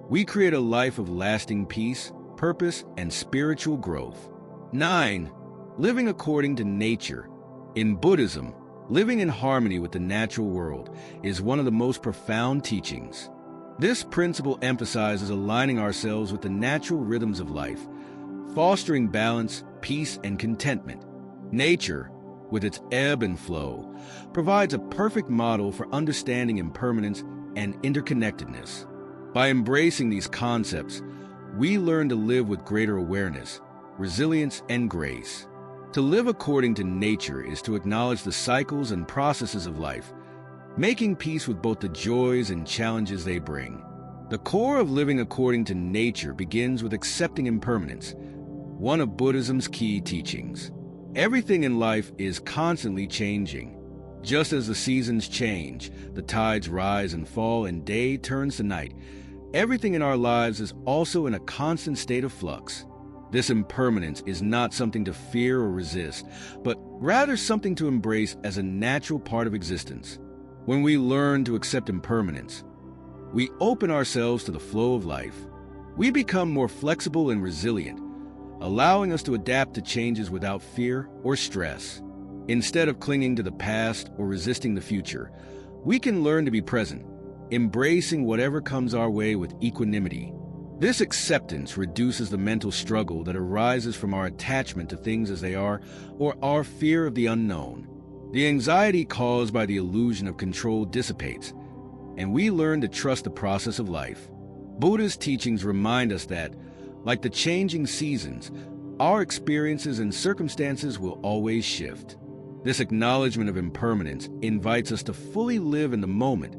we create a life of lasting peace, purpose, and spiritual growth. 9. Living according to nature. In Buddhism, living in harmony with the natural world is one of the most profound teachings. This principle emphasizes aligning ourselves with the natural rhythms of life, fostering balance, peace, and contentment. Nature, with its ebb and flow, provides a perfect model for understanding impermanence and interconnectedness. By embracing these concepts, we learn to live with greater awareness, resilience, and grace. To live according to nature is to acknowledge the cycles and processes of life, making peace with both the joys and challenges they bring. The core of living according to nature begins with accepting impermanence, one of Buddhism's key teachings. Everything in life is constantly changing. Just as the seasons change, the tides rise and fall, and day turns to night, everything in our lives is also in a constant state of flux. This impermanence is not something to fear or resist, but rather something to embrace as a natural part of existence. When we learn to accept impermanence, we open ourselves to the flow of life. We become more flexible and resilient, allowing us to adapt to changes without fear or stress. Instead of clinging to the past or resisting the future, we can learn to be present, embracing whatever comes our way with equanimity. This acceptance reduces the mental struggle that arises from our attachment to things as they are or our fear of the unknown. The anxiety caused by the illusion of control dissipates, and we learn to trust the process of life. Buddha's teachings remind us that, like the changing seasons, our experiences and circumstances will always shift. This acknowledgement of impermanence invites us to fully live in the moment,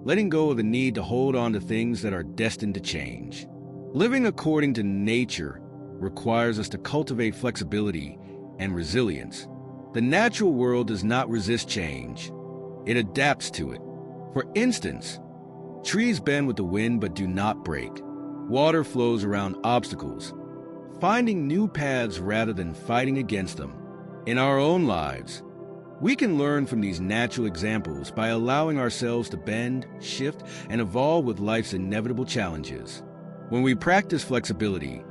letting go of the need to hold on to things that are destined to change. Living according to nature requires us to cultivate flexibility and resilience. The natural world does not resist change. It adapts to it. For instance, trees bend with the wind but do not break. Water flows around obstacles, finding new paths rather than fighting against them. In our own lives, we can learn from these natural examples by allowing ourselves to bend, shift, and evolve with life's inevitable challenges. When we practice flexibility,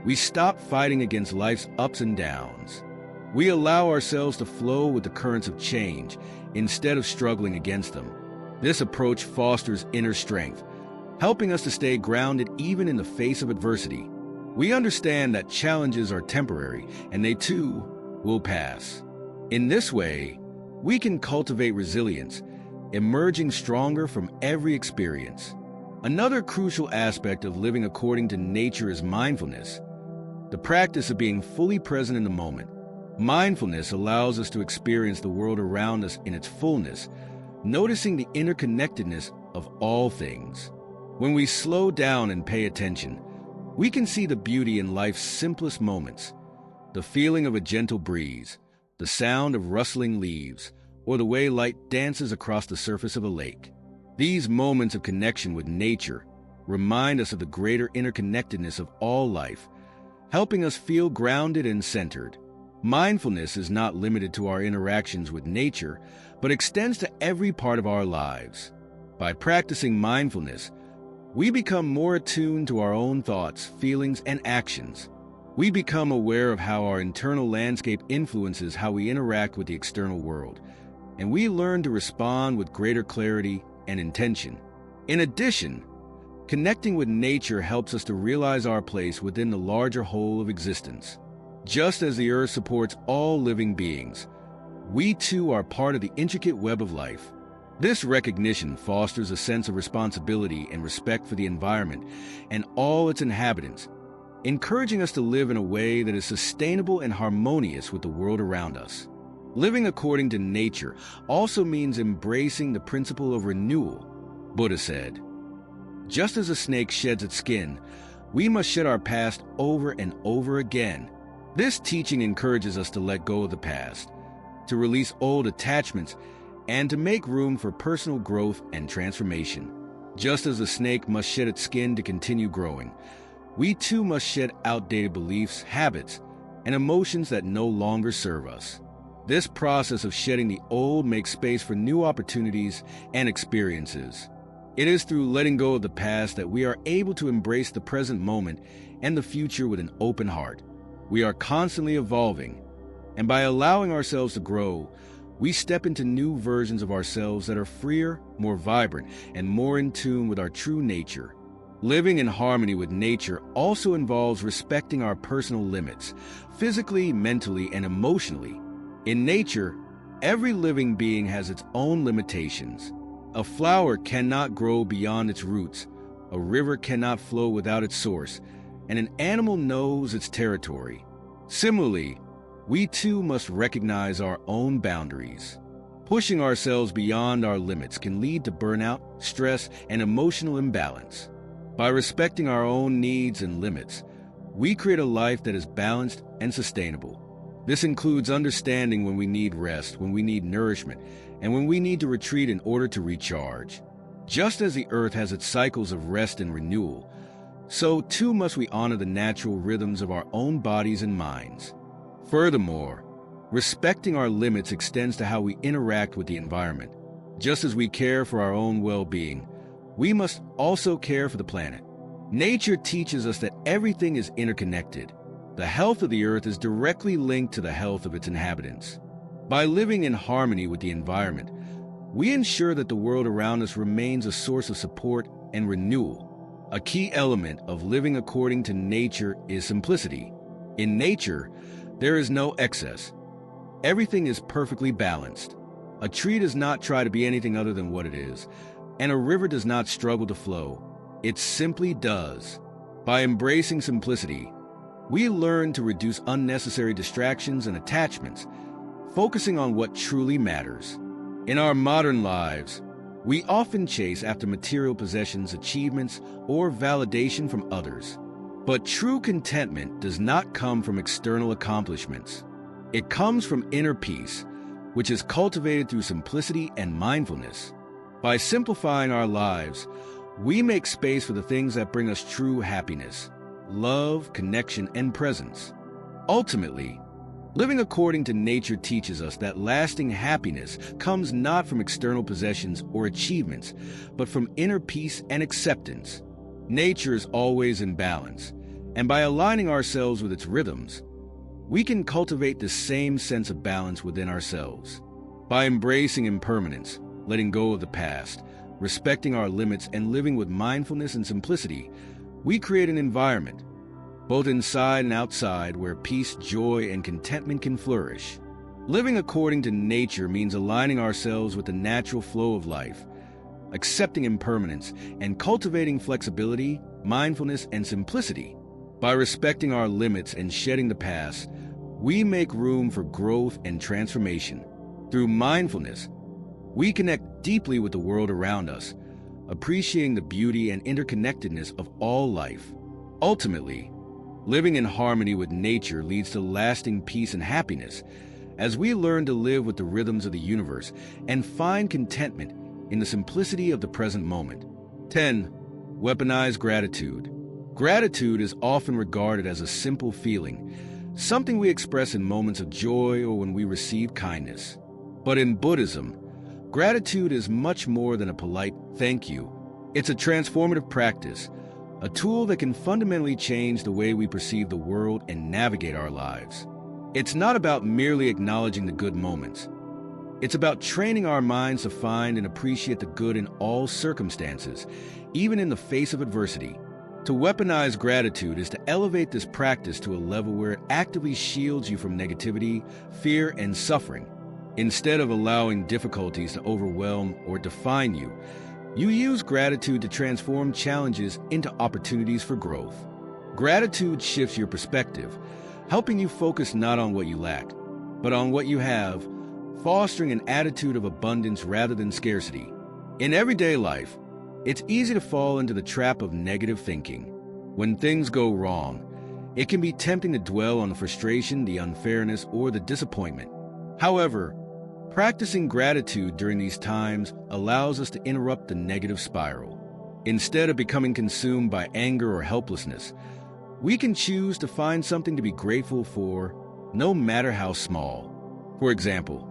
we stop fighting against life's ups and downs. We allow ourselves to flow with the currents of change instead of struggling against them. This approach fosters inner strength, helping us to stay grounded even in the face of adversity. We understand that challenges are temporary and they too will pass. In this way, we can cultivate resilience, emerging stronger from every experience. Another crucial aspect of living according to nature is mindfulness, the practice of being fully present in the moment. Mindfulness allows us to experience the world around us in its fullness, noticing the interconnectedness of all things. When we slow down and pay attention, we can see the beauty in life's simplest moments, the feeling of a gentle breeze, the sound of rustling leaves, or the way light dances across the surface of a lake. These moments of connection with nature remind us of the greater interconnectedness of all life, helping us feel grounded and centered. Mindfulness is not limited to our interactions with nature, but extends to every part of our lives. By practicing mindfulness, we become more attuned to our own thoughts, feelings, and actions. We become aware of how our internal landscape influences how we interact with the external world, and we learn to respond with greater clarity and intention. In addition, connecting with nature helps us to realize our place within the larger whole of existence. Just as the earth supports all living beings, we too are part of the intricate web of life. This recognition fosters a sense of responsibility and respect for the environment and all its inhabitants, encouraging us to live in a way that is sustainable and harmonious with the world around us. Living according to nature also means embracing the principle of renewal. Buddha said, "Just as a snake sheds its skin, we must shed our past over and over again." This teaching encourages us to let go of the past, to release old attachments, and to make room for personal growth and transformation. Just as a snake must shed its skin to continue growing, we too must shed outdated beliefs, habits, and emotions that no longer serve us. This process of shedding the old makes space for new opportunities and experiences. It is through letting go of the past that we are able to embrace the present moment and the future with an open heart. We are constantly evolving, and by allowing ourselves to grow, we step into new versions of ourselves that are freer, more vibrant, and more in tune with our true nature. Living in harmony with nature also involves respecting our personal limits, physically, mentally, and emotionally. In nature, every living being has its own limitations. A flower cannot grow beyond its roots, a river cannot flow without its source, and an animal knows its territory. Similarly, we too must recognize our own boundaries. Pushing ourselves beyond our limits can lead to burnout, stress, and emotional imbalance. By respecting our own needs and limits, we create a life that is balanced and sustainable. This includes understanding when we need rest, when we need nourishment, and when we need to retreat in order to recharge. Just as the earth has its cycles of rest and renewal, so too must we honor the natural rhythms of our own bodies and minds. Furthermore, respecting our limits extends to how we interact with the environment. Just as we care for our own well-being, we must also care for the planet. Nature teaches us that everything is interconnected. The health of the earth is directly linked to the health of its inhabitants. By living in harmony with the environment, we ensure that the world around us remains a source of support and renewal. A key element of living according to nature is simplicity. In nature, there is no excess. Everything is perfectly balanced. A tree does not try to be anything other than what it is, and a river does not struggle to flow. It simply does. By embracing simplicity, we learn to reduce unnecessary distractions and attachments, focusing on what truly matters. In our modern lives, we often chase after material possessions, achievements, or validation from others. But true contentment does not come from external accomplishments. It comes from inner peace, which is cultivated through simplicity and mindfulness. By simplifying our lives, we make space for the things that bring us true happiness, love, connection, and presence. Ultimately, living according to nature teaches us that lasting happiness comes not from external possessions or achievements, but from inner peace and acceptance. Nature is always in balance, and by aligning ourselves with its rhythms, we can cultivate the same sense of balance within ourselves. By embracing impermanence, letting go of the past, respecting our limits, and living with mindfulness and simplicity, we create an environment, both inside and outside, where peace, joy, and contentment can flourish. Living according to nature means aligning ourselves with the natural flow of life, accepting impermanence, and cultivating flexibility, mindfulness, and simplicity. By respecting our limits and shedding the past, we make room for growth and transformation. Through mindfulness, we connect deeply with the world around us, appreciating the beauty and interconnectedness of all life. Ultimately, living in harmony with nature leads to lasting peace and happiness as we learn to live with the rhythms of the universe and find contentment in the simplicity of the present moment. 10. Weaponize gratitude. Gratitude is often regarded as a simple feeling, something we express in moments of joy or when we receive kindness. But in Buddhism, Gratitude is much more than a polite thank you. It's a transformative practice, a tool that can fundamentally change the way we perceive the world and navigate our lives. It's not about merely acknowledging the good moments. It's about training our minds to find and appreciate the good in all circumstances, even in the face of adversity. To weaponize gratitude is to elevate this practice to a level where it actively shields you from negativity, fear, and suffering. Instead of allowing difficulties to overwhelm or define you, you use gratitude to transform challenges into opportunities for growth. Gratitude shifts your perspective, helping you focus not on what you lack, but on what you have, fostering an attitude of abundance rather than scarcity. In everyday life, it's easy to fall into the trap of negative thinking. When things go wrong, it can be tempting to dwell on the frustration, the unfairness, or the disappointment. However, practicing gratitude during these times allows us to interrupt the negative spiral. Instead of becoming consumed by anger or helplessness, we can choose to find something to be grateful for, no matter how small. For example,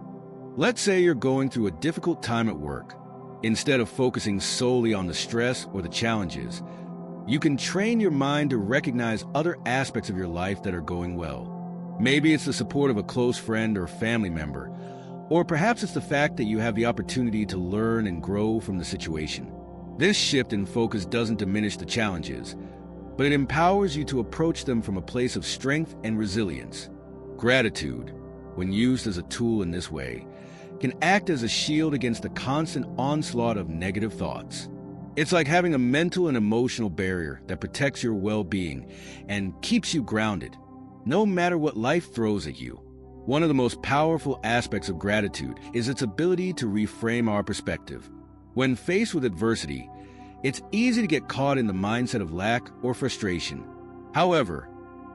let's say you're going through a difficult time at work. Instead of focusing solely on the stress or the challenges, you can train your mind to recognize other aspects of your life that are going well. Maybe it's the support of a close friend or family member, or perhaps it's the fact that you have the opportunity to learn and grow from the situation. This shift in focus doesn't diminish the challenges, but it empowers you to approach them from a place of strength and resilience. Gratitude, when used as a tool in this way, can act as a shield against the constant onslaught of negative thoughts. It's like having a mental and emotional barrier that protects your well-being and keeps you grounded, no matter what life throws at you. One of the most powerful aspects of gratitude is its ability to reframe our perspective. When faced with adversity, it's easy to get caught in the mindset of lack or frustration. However,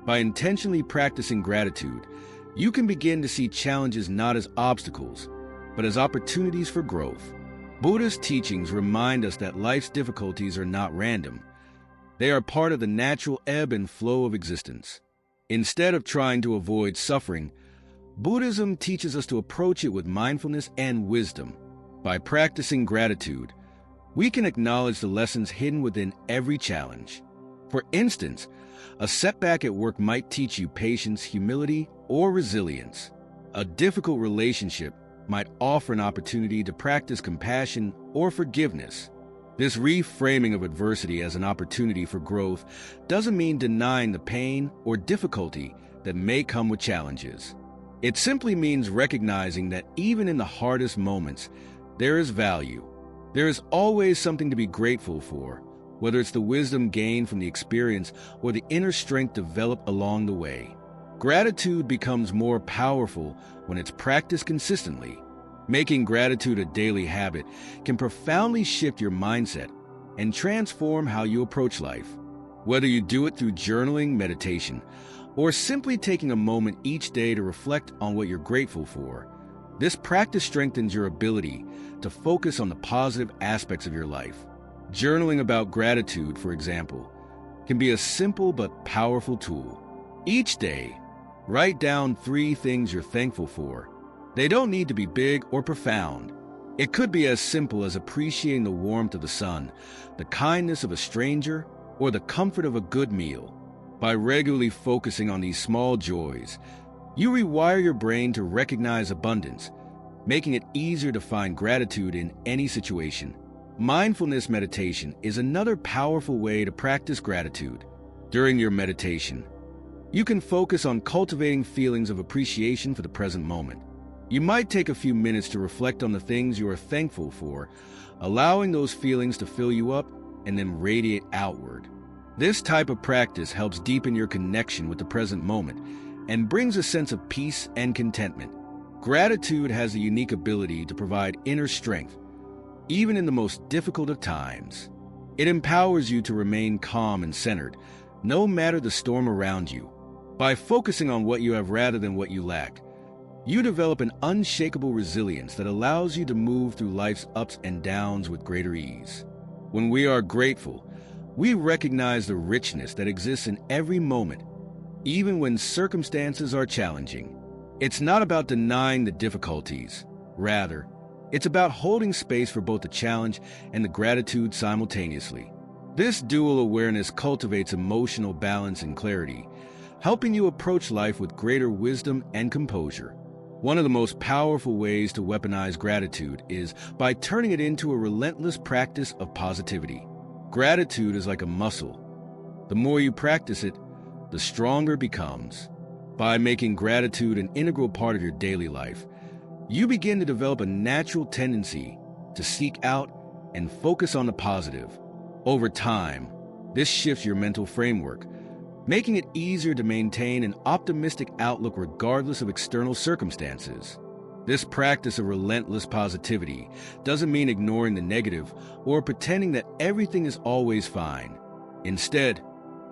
by intentionally practicing gratitude, you can begin to see challenges not as obstacles, but as opportunities for growth. Buddhist teachings remind us that life's difficulties are not random. They are part of the natural ebb and flow of existence. Instead of trying to avoid suffering, Buddhism teaches us to approach it with mindfulness and wisdom. By practicing gratitude, we can acknowledge the lessons hidden within every challenge. For instance, a setback at work might teach you patience, humility, or resilience. A difficult relationship might offer an opportunity to practice compassion or forgiveness. This reframing of adversity as an opportunity for growth doesn't mean denying the pain or difficulty that may come with challenges. It simply means recognizing that even in the hardest moments, there is value. There is always something to be grateful for, whether it's the wisdom gained from the experience or the inner strength developed along the way. Gratitude becomes more powerful when it's practiced consistently. Making gratitude a daily habit can profoundly shift your mindset and transform how you approach life. Whether you do it through journaling, meditation, or simply taking a moment each day to reflect on what you're grateful for, this practice strengthens your ability to focus on the positive aspects of your life. Journaling about gratitude, for example, can be a simple but powerful tool. Each day, write down 3 things you're thankful for. They don't need to be big or profound. It could be as simple as appreciating the warmth of the sun, the kindness of a stranger, or the comfort of a good meal. By regularly focusing on these small joys, you rewire your brain to recognize abundance, making it easier to find gratitude in any situation. Mindfulness meditation is another powerful way to practice gratitude. During your meditation, you can focus on cultivating feelings of appreciation for the present moment. You might take a few minutes to reflect on the things you are thankful for, allowing those feelings to fill you up and then radiate outward. This type of practice helps deepen your connection with the present moment and brings a sense of peace and contentment. Gratitude has a unique ability to provide inner strength, even in the most difficult of times. It empowers you to remain calm and centered, no matter the storm around you. By focusing on what you have rather than what you lack, you develop an unshakable resilience that allows you to move through life's ups and downs with greater ease. When we are grateful, we recognize the richness that exists in every moment, even when circumstances are challenging. It's not about denying the difficulties. Rather, It's about holding space for both the challenge and the gratitude simultaneously. This dual awareness cultivates emotional balance and clarity, helping you approach life with greater wisdom and composure. One of the most powerful ways to weaponize gratitude is by turning it into a relentless practice of positivity. Gratitude is like a muscle. The more you practice it, the stronger it becomes. By making gratitude an integral part of your daily life, you begin to develop a natural tendency to seek out and focus on the positive. Over time, this shifts your mental framework, making it easier to maintain an optimistic outlook regardless of external circumstances. This practice of relentless positivity doesn't mean ignoring the negative or pretending that everything is always fine. Instead,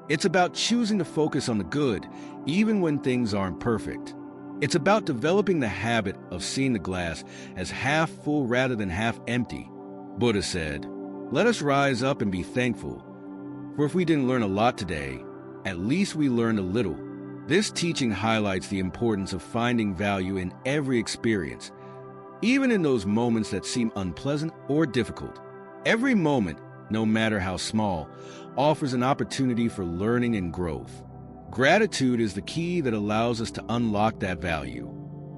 it's about choosing to focus on the good, even when things aren't perfect. It's about developing the habit of seeing the glass as half full rather than half empty. Buddha said, "Let us rise up and be thankful, for if we didn't learn a lot today, at least we learned a little." This teaching highlights the importance of finding value in every experience, even in those moments that seem unpleasant or difficult. Every moment, no matter how small, offers an opportunity for learning and growth. Gratitude is the key that allows us to unlock that value.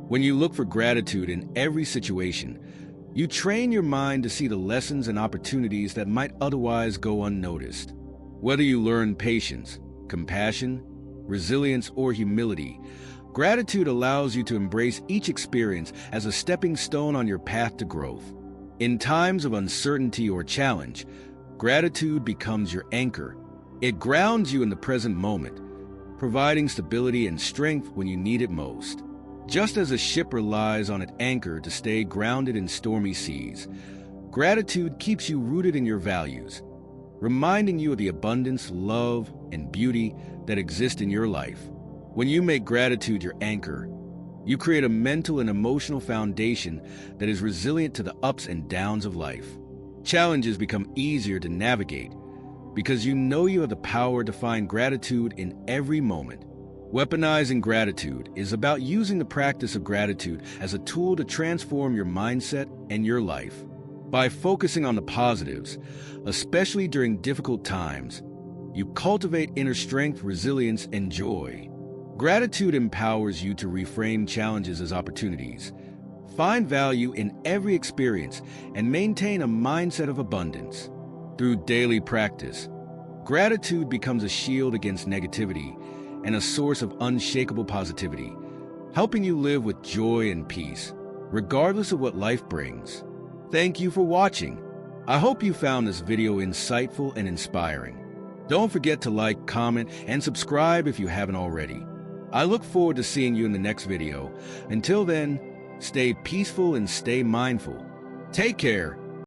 When you look for gratitude in every situation, you train your mind to see the lessons and opportunities that might otherwise go unnoticed. Whether you learn patience, compassion, resilience, or humility, gratitude allows you to embrace each experience as a stepping stone on your path to growth. In times of uncertainty or challenge, gratitude becomes your anchor. It grounds you in the present moment, providing stability and strength when you need it most. Just as a ship relies on its anchor to stay grounded in stormy seas, gratitude keeps you rooted in your values, reminding you of the abundance, love, and beauty that exist in your life. When you make gratitude your anchor, you create a mental and emotional foundation that is resilient to the ups and downs of life. Challenges become easier to navigate because you know you have the power to find gratitude in every moment. Weaponizing gratitude is about using the practice of gratitude as a tool to transform your mindset and your life. By focusing on the positives, especially during difficult times, you cultivate inner strength, resilience, and joy. Gratitude empowers you to reframe challenges as opportunities, find value in every experience, and maintain a mindset of abundance. Through daily practice, gratitude becomes a shield against negativity and a source of unshakable positivity, helping you live with joy and peace, regardless of what life brings. Thank you for watching. I hope you found this video insightful and inspiring. Don't forget to like, comment, and subscribe if you haven't already. I look forward to seeing you in the next video. Until then, stay peaceful and stay mindful. Take care.